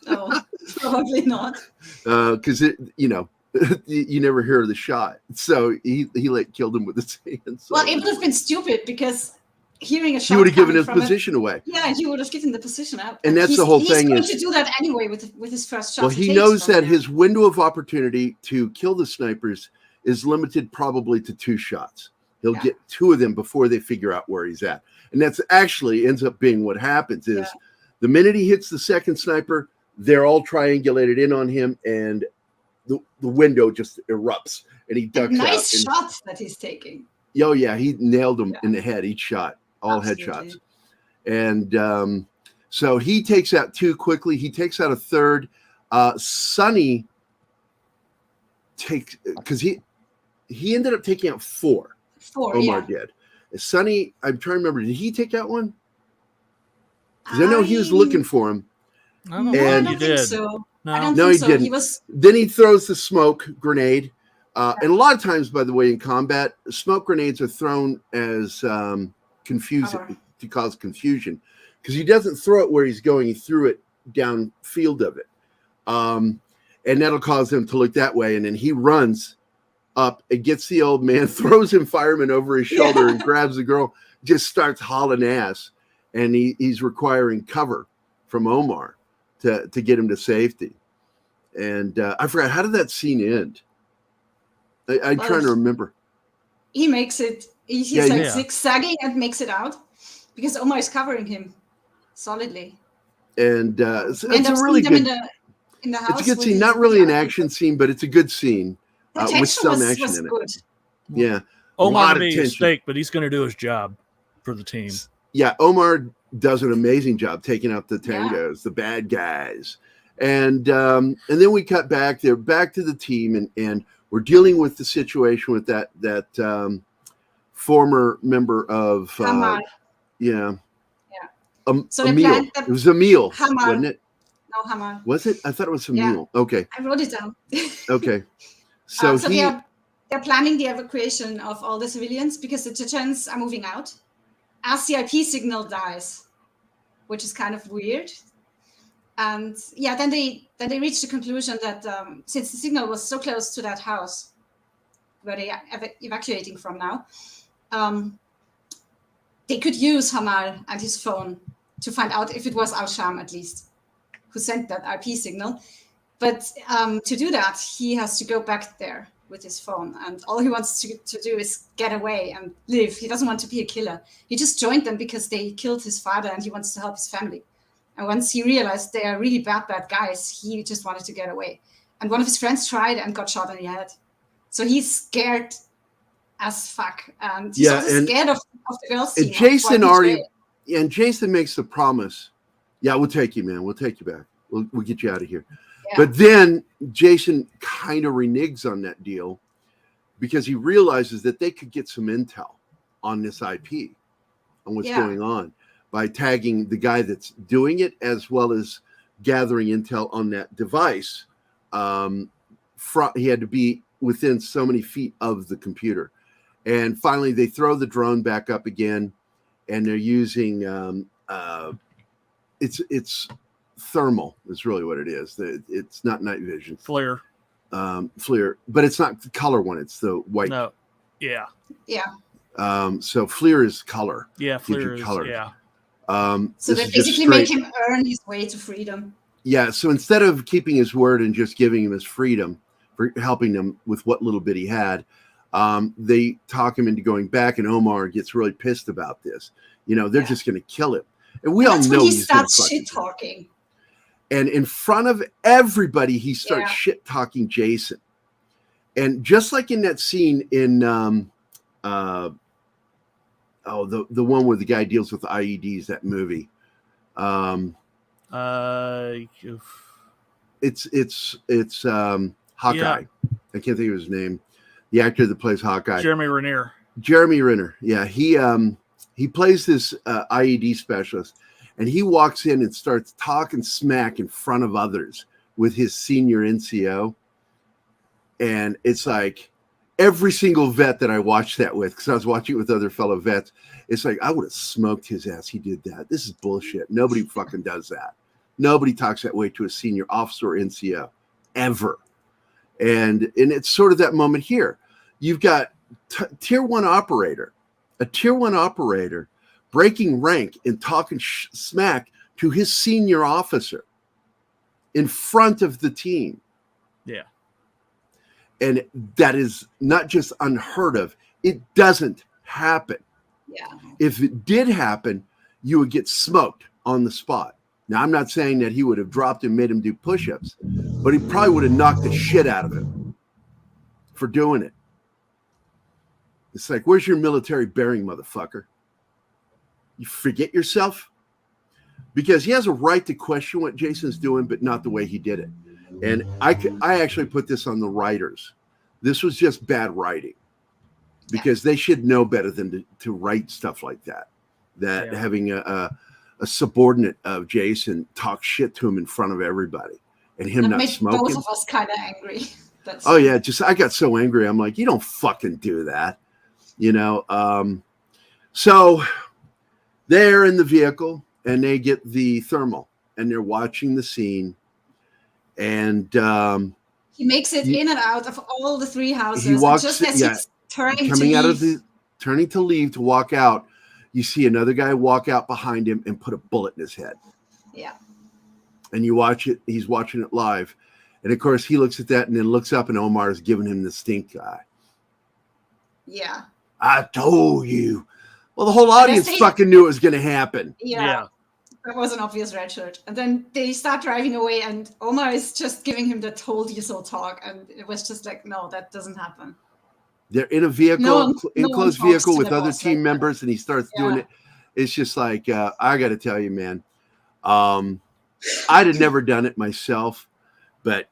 No, probably not. Because you never hear the shot. So he killed him with his hands. Well, it would have been stupid, because hearing a shot, he would have given his position away. Yeah, he would have given the position up. And that's the whole thing. He's going to do that anyway with his first shot. Well, he knows that his window of opportunity to kill the snipers is limited probably to 2 shots. He'll get 2 of them before they figure out where he's at. And that's actually ends up being what happens is the minute he hits the second sniper, they're all triangulated in on him, and the window just erupts, and he ducks out. Nice shots that he's taking. Oh, yeah, he nailed him in the head each shot, all headshots. And so he takes out 2 quickly. He takes out a third. Sonny takes, because he ended up taking out 4. Omar did. Sonny, I'm trying to remember, did he take out one? Because I know he was looking for him. I don't think so. No, he didn't. Then he throws the smoke grenade. And a lot of times, by the way, in combat, smoke grenades are thrown as confusing to cause confusion, because he doesn't throw it where he's going. He threw it downfield of it. And that'll cause him to look that way. And then he runs up and gets the old man, throws him fireman over his shoulder and grabs the girl, just starts hauling ass. And he's requiring cover from Omar to get him to safety. And I forgot, how did that scene end? I'm trying to remember. He makes it. He's zigzagging and makes it out, because Omar is covering him solidly. And it's a really good. In the house, it's a good scene. Not really an action scene, but it's a good scene with some action in it. Yeah, Omar made a mistake, but he's going to do his job for the team. Yeah, Omar does an amazing job taking out the tangos, the bad guys, and then we cut back. They're back to the team, and we're dealing with the situation with that former member of So Emil. It was Emil, Hamar. wasn't it? No, Hamar. Was it? I thought it was Emil. Okay. I wrote it down. Okay. So they're planning the evacuation of all the civilians, because the Chechens are moving out as the IP signal dies, which is kind of weird. And then they reached the conclusion that since the signal was so close to that house where they are evacuating from now, they could use Hamar and his phone to find out if it was Al-Sham, at least, who sent that IP signal. But to do that, he has to go back there with his phone, and all he wants to do is get away and live. He doesn't want to be a killer. He just joined them because they killed his father, and he wants to help his family. And once he realized they are really bad guys, he just wanted to get away. and one of his friends tried and got shot in the head. So he's scared as fuck, and he's also scared of the girls' team. And Jason makes the promise, yeah, we'll take you, man. We'll take you back. We'll get you out of here. Yeah. But then Jason kind of reneges on that deal because he realizes that they could get some intel on this IP, on what's going on, by tagging the guy that's doing it, as well as gathering intel on that device. He had to be within so many feet of the computer. And finally, they throw the drone back up again, and they're using it's thermal is really what it is. It's not night vision. FLIR. FLIR, but it's not the color one. It's the white. No. Yeah. Yeah. So FLIR is color. Yeah, FLIR is color. Yeah. So they basically make him earn his way to freedom. Yeah. So instead of keeping his word and just giving him his freedom for helping him with what little bit he had, they talk him into going back, and Omar gets really pissed about this. You know, they're just going to kill him, and we all know he starts shit talking. And in front of everybody, he starts shit talking Jason. And just like in that scene in the one where the guy deals with the IEDs, that movie. It's Hawkeye. Yeah. I can't think of his name. The actor that plays Hawkeye. Jeremy Renner. Yeah, he plays this IED specialist, and he walks in and starts talking smack in front of others with his senior NCO. And it's like every single vet that I watched that with, because I was watching it with other fellow vets, it's like, I would have smoked his ass. He did that. This is bullshit. Nobody fucking does that. Nobody talks that way to a senior officer or NCO ever. And it's sort of that moment here. You've got a tier one operator breaking rank and talking smack to his senior officer in front of the team. Yeah. And that is not just unheard of. It doesn't happen. Yeah. If it did happen, you would get smoked on the spot. Now, I'm not saying that he would have dropped and made him do push-ups, but he probably would have knocked the shit out of him for doing it. It's like, where's your military bearing, motherfucker? You forget yourself? Because he has a right to question what Jason's doing, but not the way he did it. And I actually put this on the writers. This was just bad writing, because they should know better than to write stuff like that. Having a subordinate of Jason talk shit to him in front of everybody and him not smoking. Both of us kind of angry. I got so angry. I'm like, you don't fucking do that. You know, so they're in the vehicle and they get the thermal and they're watching the scene, and he makes it in and out of all the three houses. He walks, just as he's turning to leave to walk out, you see another guy walk out behind him and put a bullet in his head. Yeah. And you watch it, he's watching it live. And of course he looks at that and then looks up, and Omar is giving him the stink eye. Yeah. I told you. Well, the whole audience fucking knew it was going to happen. Yeah. That was an obvious red shirt. And then they start driving away, and Omar is just giving him the told you so talk. And it was just like, no, that doesn't happen. They're in a vehicle, enclosed vehicle with other team members, and he starts doing it. It's just like, I got to tell you, man, I'd have never done it myself, but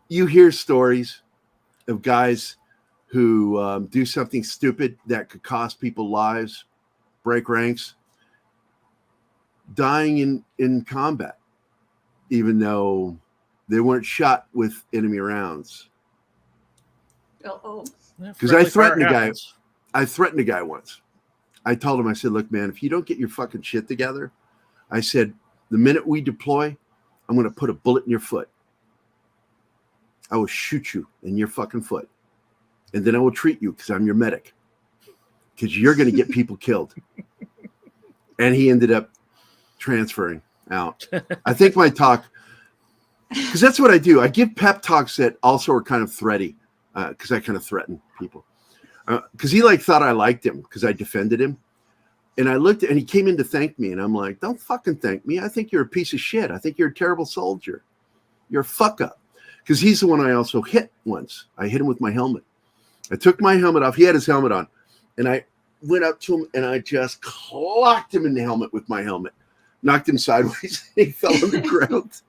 you hear stories of guys who do something stupid that could cost people lives, break ranks, dying in combat, even though they weren't shot with enemy rounds. Because I threatened a guy. I threatened a guy once. I told him, I said, look, man, if you don't get your fucking shit together, I said, the minute we deploy, I'm going to put a bullet in your foot. I will shoot you in your fucking foot. And then I will treat you because I'm your medic. Because you're going to get people killed. And he ended up transferring out. I think my talk, because that's what I do. I give pep talks that also are kind of thready, because I kind of threaten people. Because he thought I liked him because I defended him. And I looked and he came in to thank me. And I'm like, don't fucking thank me. I think you're a piece of shit. I think you're a terrible soldier. You're a fuck up. because he's the one I also hit once. I hit him with my helmet. I took my helmet off. He had his helmet on, and I went up to him and I just clocked him in the helmet with my helmet, knocked him sideways. He fell on the ground.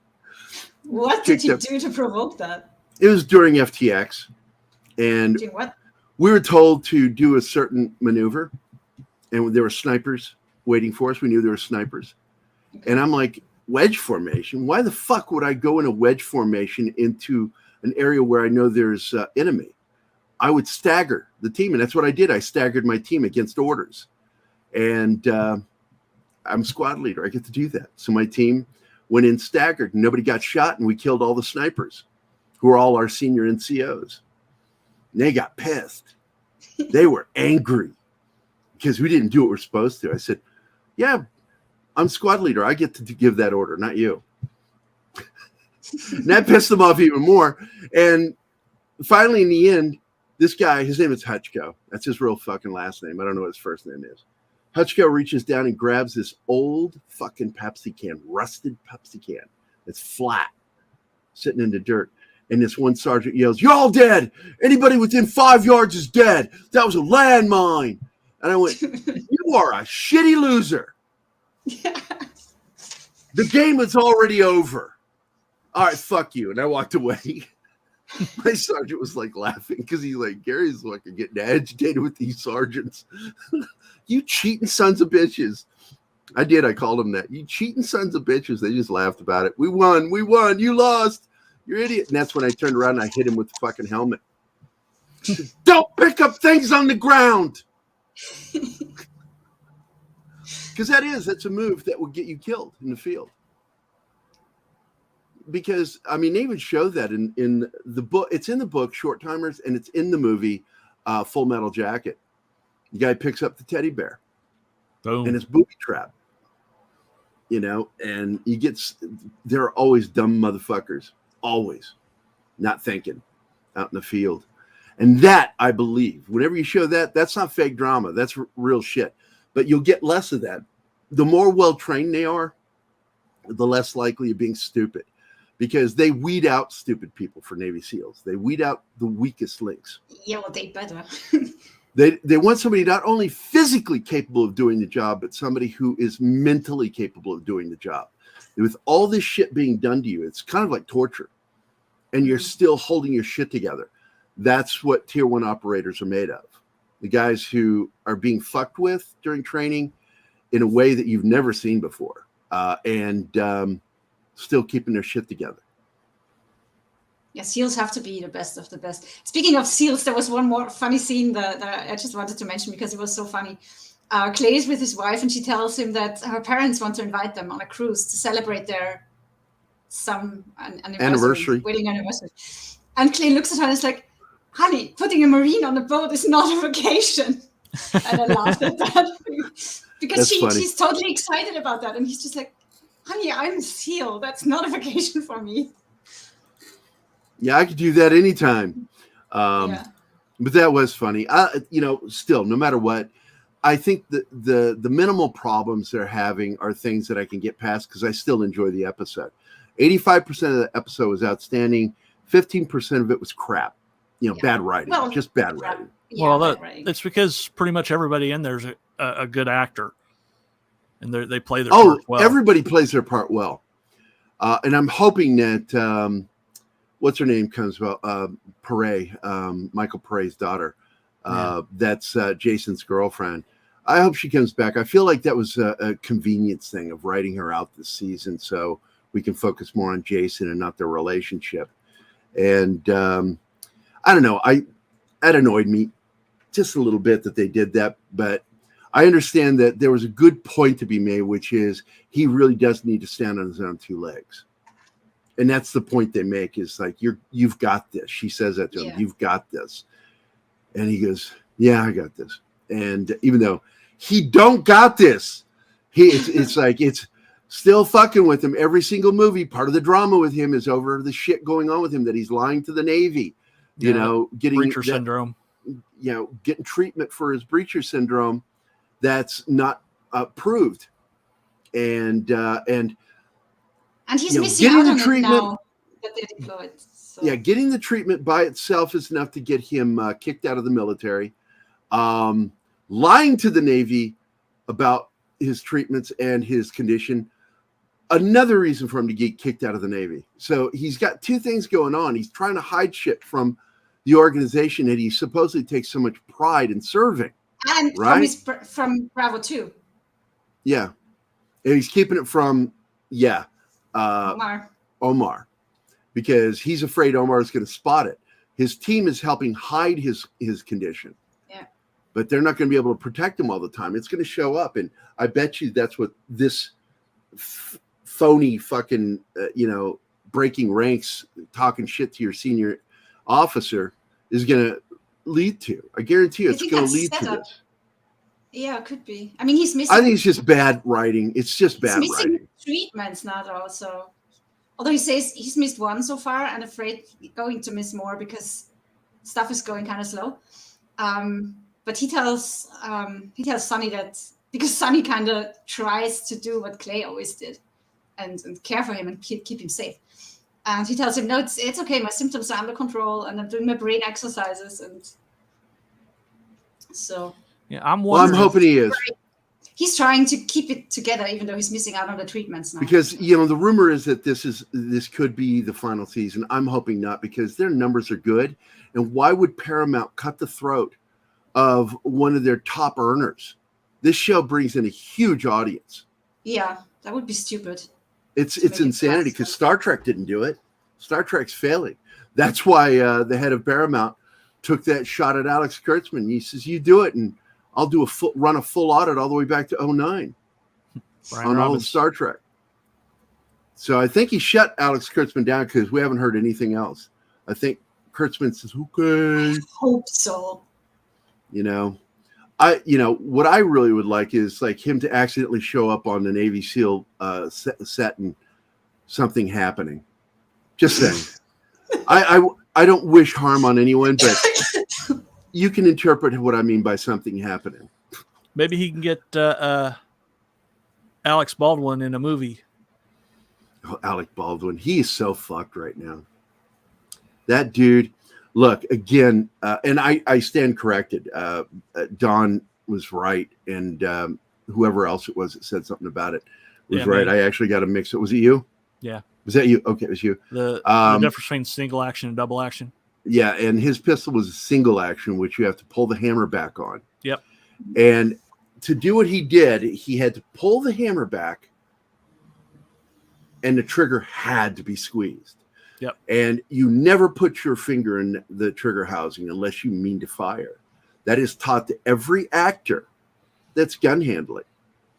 What did you do to provoke that? It was during FTX, and we were told to do a certain maneuver, and there were snipers waiting for us. We knew there were snipers, and I'm like, wedge formation? Why the fuck would I go in a wedge formation into an area where I know there's enemy? I would stagger the team, and that's what I did. I staggered my team against orders, and I'm squad leader. I get to do that. So my team went in staggered. Nobody got shot, and we killed all the snipers, who are all our senior NCOs. And they got pissed. They were angry because we didn't do what we're supposed to. I said, yeah, I'm squad leader. I get to give that order, not you. And that pissed them off even more. And finally, in the end, this guy, his name is Hutchko. That's his real fucking last name. I don't know what his first name is. Hutchko reaches down and grabs this old fucking Pepsi can, rusted Pepsi can that's flat, sitting in the dirt. And this one sergeant yells, "You're all dead. Anybody within 5 yards is dead. That was a landmine." And I went, "You are a shitty loser. The game is already over. All right, fuck you." And I walked away. My sergeant was like laughing because he's like, Gary's like getting agitated with these sergeants. You cheating sons of bitches. I did. I called them that. You cheating sons of bitches. They just laughed about it. We won. We won. You lost. You're an idiot. And that's when I turned around and I hit him with the fucking helmet. Don't pick up things on the ground. Because that's a move that will get you killed in the field. Because, I mean, they even show that in the book. It's in the book, Short Timers, and it's in the movie, Full Metal Jacket. The guy picks up the teddy bear. Boom. And it's booby trap. You know, and there are always dumb motherfuckers. Always. Not thinking out in the field. And that, I believe, whenever you show that, that's not fake drama. That's real shit. But you'll get less of that. The more well-trained they are, the less likely of being stupid. Because they weed out stupid people for Navy SEALs. They weed out the weakest links. Yeah, well, they better. They want somebody not only physically capable of doing the job, but somebody who is mentally capable of doing the job. With all this shit being done to you, it's kind of like torture. And you're still holding your shit together. That's what Tier 1 operators are made of. The guys who are being fucked with during training in a way that you've never seen before. And still keeping their shit together. Yeah, SEALs have to be the best of the best. Speaking of SEALs, there was one more funny scene that I just wanted to mention because it was so funny. Clay is with his wife and she tells him that her parents want to invite them on a cruise to celebrate their anniversary. Wedding anniversary. And Clay looks at her and is like, "Honey, putting a Marine on a boat is not a vacation." And I laughed at that because she's totally excited about that. And he's just like, "Honey, I'm a SEAL. That's not a vacation for me." Yeah, I could do that anytime. But that was funny. Still, no matter what, I think the minimal problems they're having are things that I can get past because I still enjoy the episode. 85% of the episode was outstanding. 15% of it was crap. Bad writing. Well, just bad writing. Yeah, well, it's because pretty much everybody in there's a good actor. And they play their part well. Everybody plays their part well. And I'm hoping that, what's her name comes well, Michael Pere's daughter. That's Jason's girlfriend. I hope she comes back. I feel like that was a convenience thing of writing her out this season so we can focus more on Jason and not their relationship. And I don't know. That annoyed me just a little bit that they did that, but I understand that there was a good point to be made, which is he really does need to stand on his own two legs. And that's the point they make is like, you've got this. She says that to him, "You've got this." And he goes, "Yeah, I got this." And even though he don't got this, it's like, it's still fucking with him. Every single movie, part of the drama with him is over the shit going on with him, that he's lying to the Navy, getting breacher syndrome, getting treatment for his breacher syndrome. That's not proved. And he's missing out on it now that they deployed. So. Yeah, getting the treatment by itself is enough to get him kicked out of the military. Lying to the Navy about his treatments and his condition, another reason for him to get kicked out of the Navy. So he's got two things going on. He's trying to hide shit from the organization that he supposedly takes so much pride in serving. And right? from Bravo 2. Yeah. And he's keeping it from, Omar. Because he's afraid Omar is going to spot it. His team is helping hide his condition. Yeah. But they're not going to be able to protect him all the time. It's going to show up. And I bet you that's what this phony fucking, breaking ranks, talking shit to your senior officer is going to lead to. I guarantee you it's going to lead to this. Yeah, it could be. I mean, he's missing. I think it's just bad writing. It's just bad writing. Treatments now, though. So, although he says he's missed one so far and afraid going to miss more because stuff is going kind of slow. But he tells Sonny that because Sonny kind of tries to do what Clay always did and care for him and keep him safe. And he tells him, no, it's okay. My symptoms are under control and I'm doing my brain exercises. And so. Yeah, I'm wondering. Well, I'm hoping he is. He's trying to keep it together, even though he's missing out on the treatments now. Because, the rumor is that this could be the final season. I'm hoping not, because their numbers are good. And why would Paramount cut the throat of one of their top earners? This show brings in a huge audience. Yeah, that would be stupid. It's insanity because Star Trek didn't do it. Star Trek's failing. That's why the head of Paramount took that shot at Alex Kurtzman. He says, you do it, and I'll run a full audit all the way back to 2009 on all of Star Trek. So I think he shut Alex Kurtzman down because we haven't heard anything else. I think Kurtzman says, okay. I hope so. What I really would like is like him to accidentally show up on the Navy SEAL set and something happening. Just saying. I don't wish harm on anyone, but you can interpret what I mean by something happening. Maybe he can get Alex Baldwin in a movie. Oh, Alec Baldwin. He is so fucked right now. That dude, look, again, and I stand corrected. Don was right, and whoever else it was that said something about it was right. I actually got a mix. Was it you? Yeah. Was that you? Okay, it was you. The difference between single action and double action. Yeah, and his pistol was a single action, which you have to pull the hammer back on. Yep. And to do what he did, he had to pull the hammer back, and the trigger had to be squeezed. Yep. And you never put your finger in the trigger housing unless you mean to fire. That is taught to every actor that's gun handling.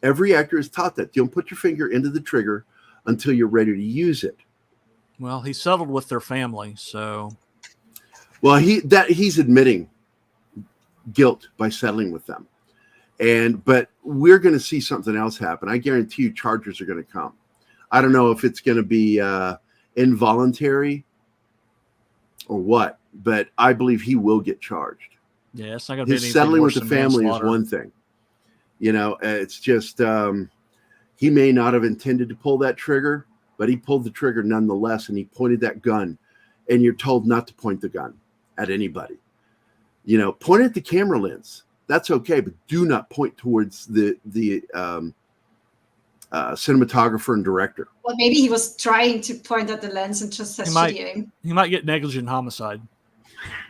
Every actor is taught that. Don't put your finger into the trigger until you're ready to use it. Well, he settled with their family, so. Well, he's admitting guilt by settling with them. But we're going to see something else happen. I guarantee you charges are going to come. I don't know if it's going to be involuntary or what, but I believe he will get charged. Yeah, it's not going to be anything settling worse with the than family is manslaughter. one thing. It's just he may not have intended to pull that trigger, but he pulled the trigger nonetheless, and he pointed that gun. And you're told not to point the gun at anybody. Point at the camera lens. That's okay, but do not point towards the cinematographer and director. Well, maybe he was trying to point at the lens and just has shitty aim. He might get negligent homicide.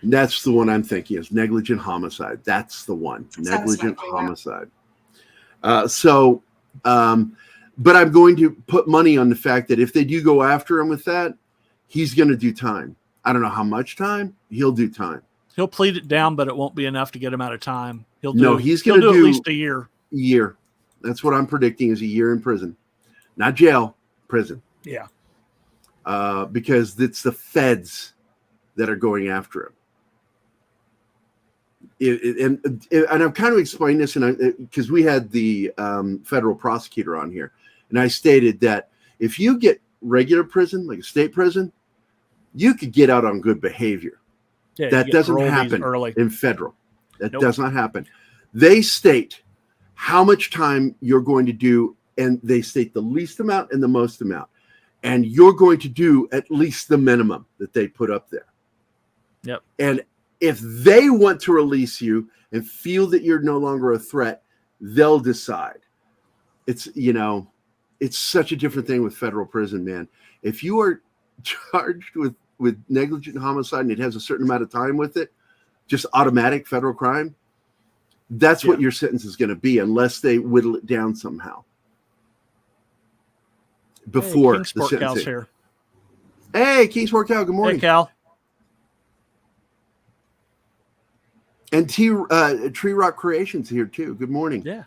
That's the one I'm thinking is negligent homicide. That's the one. Negligent homicide. But I'm going to put money on the fact that if they do go after him with that, he's going to do time. I don't know how much time. He'll do time. He'll plead it down, but it won't be enough to get him out of time. He's going to do at least a year. Year. That's what I'm predicting is a year in prison. Not jail, prison. Yeah. Because it's the feds that are going after him. And I'm kind of explaining this because we had the federal prosecutor on here. And I stated that if you get regular prison, like a state prison, you could get out on good behavior. Yeah, that doesn't happen in federal. That does not happen. They state how much time you're going to do, and they state the least amount and the most amount. and you're going to do at least the minimum that they put up there. Yep. And if they want to release you and feel that you're no longer a threat, they'll decide. It's, you know, it's such a different thing with federal prison, man. If you are charged with negligent homicide and it has a certain amount of time with it, just automatic federal crime, that's what your sentence is going to be, unless they whittle it down somehow before the sentencing. Cal's here. Hey, Kingsport Cal, good morning. Hey, Cal. And Tree Rock Creations here too. Good morning. Yeah.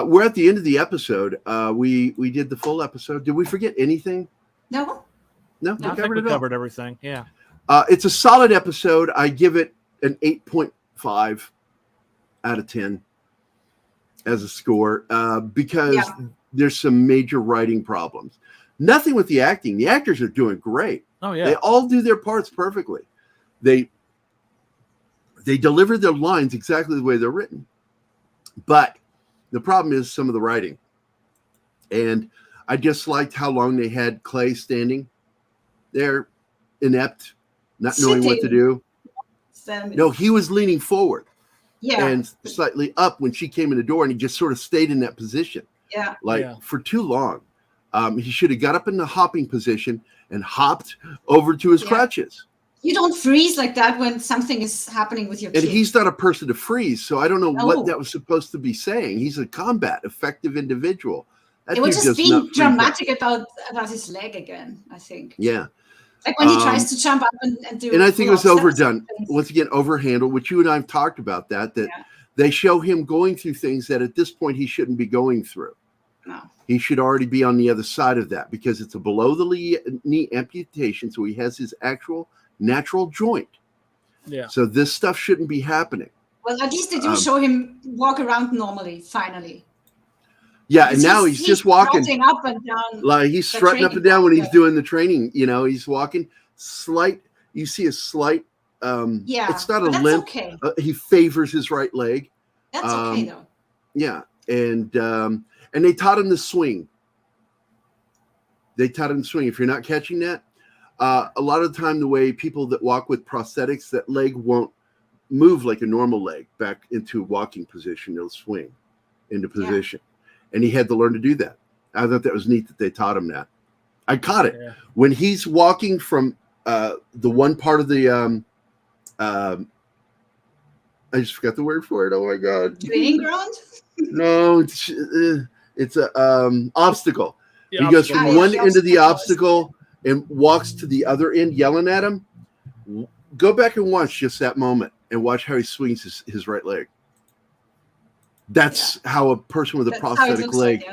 We're at the end of the episode. We did the full episode. Did we forget anything? No. No, I think we covered everything. Yeah. It's a solid episode. I give it an 8.5 out of 10 as a score because there's some major writing problems. Nothing with the acting. The actors are doing great. Oh, yeah. They all do their parts perfectly. They deliver their lines exactly the way they're written. But the problem is some of the writing. And I just liked how long they had Clay standing there, inept, not knowing what to do. No, he was leaning forward. Yeah. And slightly up when she came in the door, and he just sort of stayed in that position. Yeah. For too long. He should have got up in the hopping position and hopped over to his crutches. You don't freeze like that when something is happening with your kid. And he's not a person to freeze, so I don't know what that was supposed to be saying. He's a combat, effective individual. It was just being dramatic about his leg again, I think. Yeah. Like when he tries to jump up and do. And I think it was overdone. Once again, overhandled, which you and I have talked about that they show him going through things that at this point he shouldn't be going through. No. He should already be on the other side of that because it's a below the knee amputation, so he has his actual natural joint. Yeah. So this stuff shouldn't be happening. Well, at least they do show him walk around normally, finally. Yeah, and now he's just walking up and down. Like he's strutting up and down when he's doing the training. You know, he's walking slight. You see a slight. It's not a limp. Okay. He favors his right leg. That's okay though. Yeah, and they taught him to swing. They taught him to swing. If you're not catching that, a lot of the time the way people that walk with prosthetics, that leg won't move like a normal leg back into walking position. They'll swing into position. And he had to learn to do that. I thought that was neat that they taught him that. I caught it. Yeah. When he's walking from the one part of the, I just forgot the word for it. Oh my God. Training ground? No, it's a obstacle. Yeah, he goes from one end of the obstacle and walks to the other end yelling at him. Go back and watch just that moment and watch how he swings his right leg. That's how a person with a prosthetic leg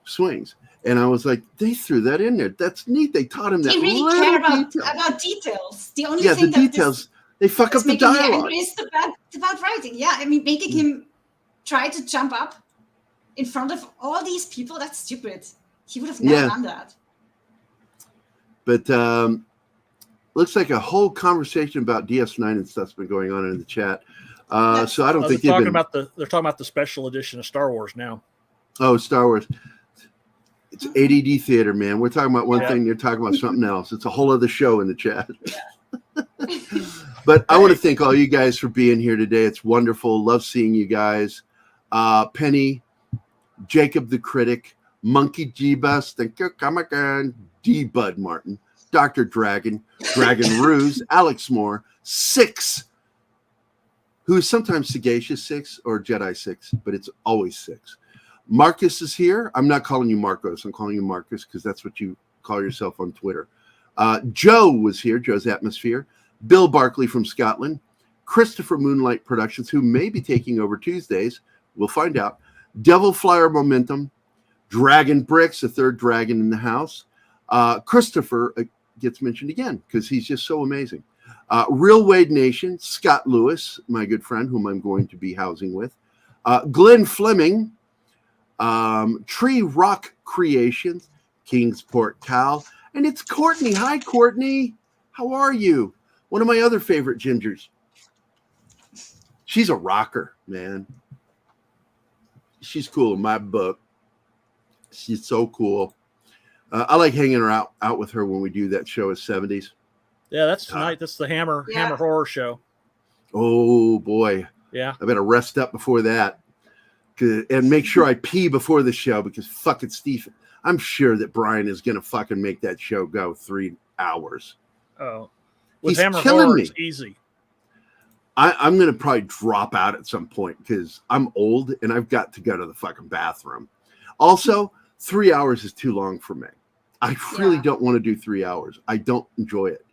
swings. And I was like, they threw that in there. That's neat. They taught him that. They really care about details. The only thing the details, they fuck up the dialogue. Is the bad writing. Yeah, I mean, making him try to jump up in front of all these people, that's stupid. He would have never done that. But looks like a whole conversation about DS9 and stuff's been going on in the chat. So I don't think they're talking about the special edition of Star Wars now. Oh, Star Wars. It's ADD theater, man. We're talking about one thing, you're talking about something else. It's a whole other show in the chat. But I want to thank all you guys for being here today. It's wonderful. Love seeing you guys. Penny, Jacob the Critic, Monkey G-Bus, thank you, come again, D. Bud Martin, Dr. Dragon, Dragon Ruse, Alex Moore, Six, who is sometimes Sagacious Six or Jedi Six, but it's always Six. Marcus is here. I'm not calling you Marcos. I'm calling you Marcus because that's what you call yourself on Twitter. Joe was here, Joe's Atmosphere. Bill Barkley from Scotland. Christopher Moonlight Productions, who may be taking over Tuesdays. We'll find out. Devil Flyer Momentum. Dragon Bricks, a third dragon in the house. Christopher gets mentioned again because he's just so amazing. Real Wade Nation, Scott Lewis, my good friend, whom I'm going to be housing with. Glenn Fleming, Tree Rock Creations, Kingsport Cal, and it's Courtney. Hi, Courtney. How are you? One of my other favorite gingers. She's a rocker, man. She's cool in my book. She's so cool. I like hanging out with her when we do that show of 70s. Yeah, that's tonight. That's the Hammer Horror Show. Oh boy. Yeah. I better rest up before that. And make sure I pee before the show because fucking Steve. I'm sure that Brian is going to fucking make that show go 3 hours. Oh. With He's Hammer killing Horror, me. it's easy. I'm going to probably drop out at some point because I'm old and I've got to go to the fucking bathroom. Also, 3 hours is too long for me. I really don't want to do 3 hours. I don't enjoy it.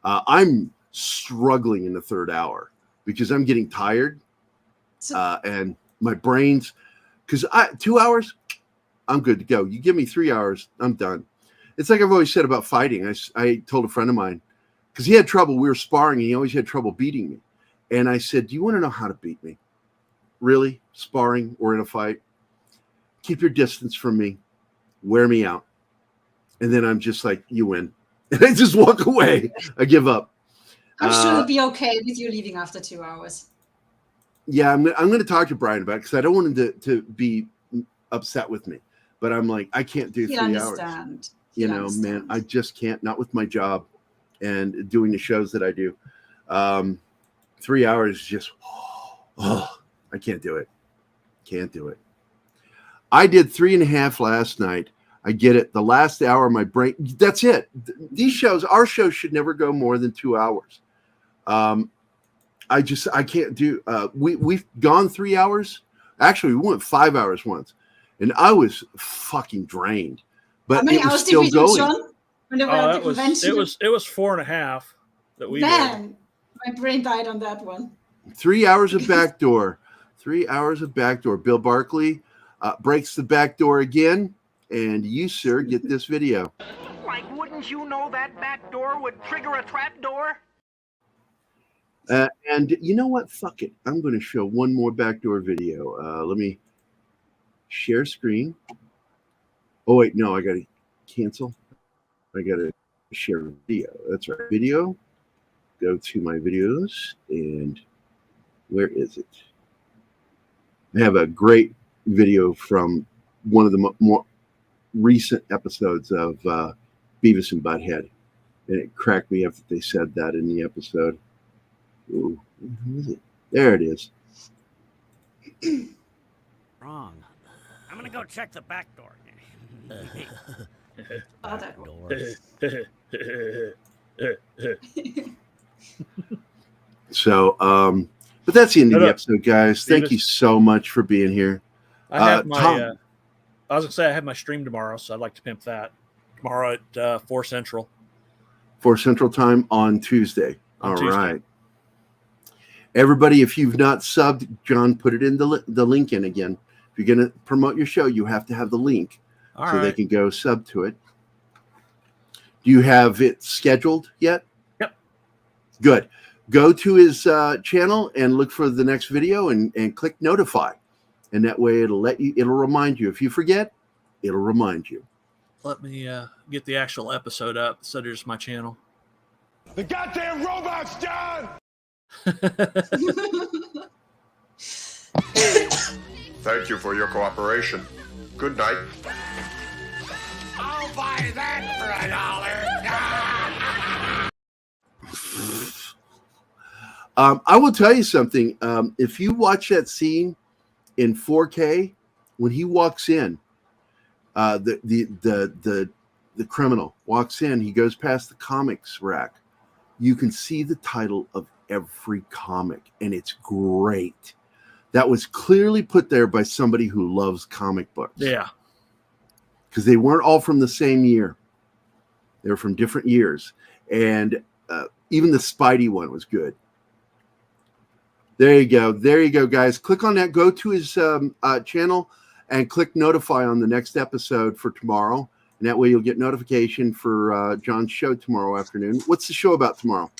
I'm struggling in the third hour because I'm getting tired and my brain's because 2 hours, I'm good to go. You give me 3 hours, I'm done. It's like I've always said about fighting. I told a friend of mine because he had trouble. We were sparring and he always had trouble beating me. And I said, do you want to know how to beat me? Really? Sparring or in a fight? Keep your distance from me. Wear me out. And then I'm just like, you win. And I just walk away. I give up. I'm sure it'll be okay with you leaving after 2 hours. Yeah, I'm going to talk to Brian about it because I don't want him to be upset with me. But I'm like, I can't do 3 hours. You know, man, I just can't. Not with my job and doing the shows that I do. 3 hours just, I can't do it. Can't do it. I did 3.5 last night. I get it. The last hour, my brain, that's it. These shows, our shows should never go more than 2 hours. I can't do, we've gone 3 hours. Actually, we went 5 hours once and I was fucking drained, but how many it was hours still did we do, going. John? When they were at the convention? It was 4.5 that we did. My brain died on that one. 3 hours of backdoor. 3 hours of backdoor. Bill Barkley breaks the back door again, and you, sir, get this video. Like, wouldn't you know that back door would trigger a trap door? And you know what? Fuck it. I'm going to show one more backdoor video. Let me share screen. Oh, wait. No, I got to cancel. I got to share video. That's right. Video. Go to my videos. And where is it? I have a great video from one of the more recent episodes of Beavis and Butthead. And it cracked me up that they said that in the episode. Ooh, who is it? There it is. Wrong. I'm gonna go check the back door. Back door. So, but that's the end of the episode, guys. Thank you so much for being here. I have my. I was gonna say I have my stream tomorrow, so I'd like to pimp that tomorrow at 4 Central. 4 Central Time on Tuesday. All right. Everybody, if you've not subbed, John, put it in the link in again. If you're going to promote your show, you have to have the link they can go sub to it. Do you have it scheduled yet? Yep. Good. Go to his channel and look for the next video and click notify. And that way it'll remind you. If you forget, it'll remind you. Let me get the actual episode up. So there's my channel. The goddamn robots, John! Thank you for your cooperation. Good night. I'll buy that for $1. I will tell you something. If you watch that scene in 4K, when he walks in, the criminal walks in, he goes past the comics rack. You can see the title of every comic, and it's great. That was clearly put there by somebody who loves comic books. Yeah. Because they weren't all from the same year. They were from different years. And even the Spidey one was good. There you go. There you go, guys. Click on that. Go to his channel and click notify on the next episode for tomorrow. And that way you'll get notification for John's show tomorrow afternoon. What's the show about tomorrow?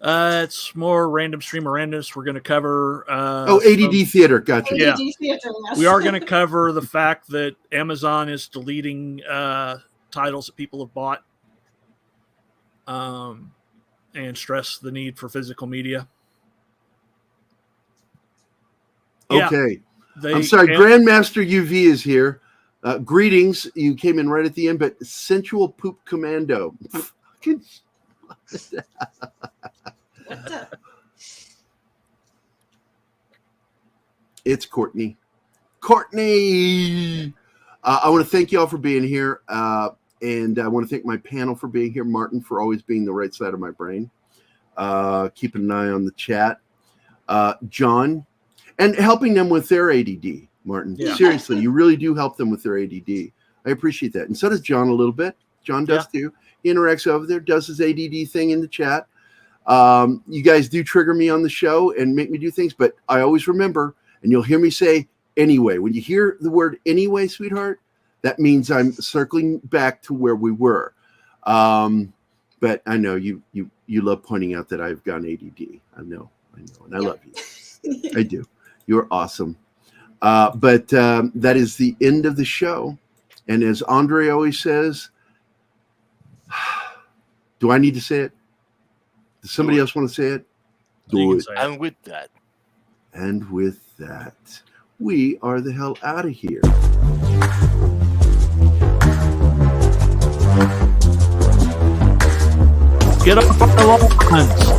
It's more random streamer randomness. We're going to cover. ADD Theater. Gotcha. Yeah. ADD Theater, yes. We are going to cover the fact that Amazon is deleting titles that people have bought and stress the need for physical media. Okay. I'm sorry. Grandmaster UV is here. Greetings. You came in right at the end, but sensual poop commando. What the? It's Courtney. Courtney! I want to thank you all for being here. And I want to thank my panel for being here. Martin for always being the right side of my brain. Keeping an eye on the chat. John. And helping them with their ADD, Martin. Yeah. Seriously, you really do help them with their ADD. I appreciate that. And so does John a little bit. John does too. He interacts over there, does his ADD thing in the chat. You guys do trigger me on the show and make me do things, but I always remember, and you'll hear me say anyway. When you hear the word anyway, sweetheart, that means I'm circling back to where we were. But I know you love pointing out that I've gone ADD. I know, and I love you. I do. You're awesome. But that is the end of the show. And as Andre always says, do I need to say it? Does somebody else want to say it? Do it. And with that. And with that, we are the hell out of here. Get up on the lawns.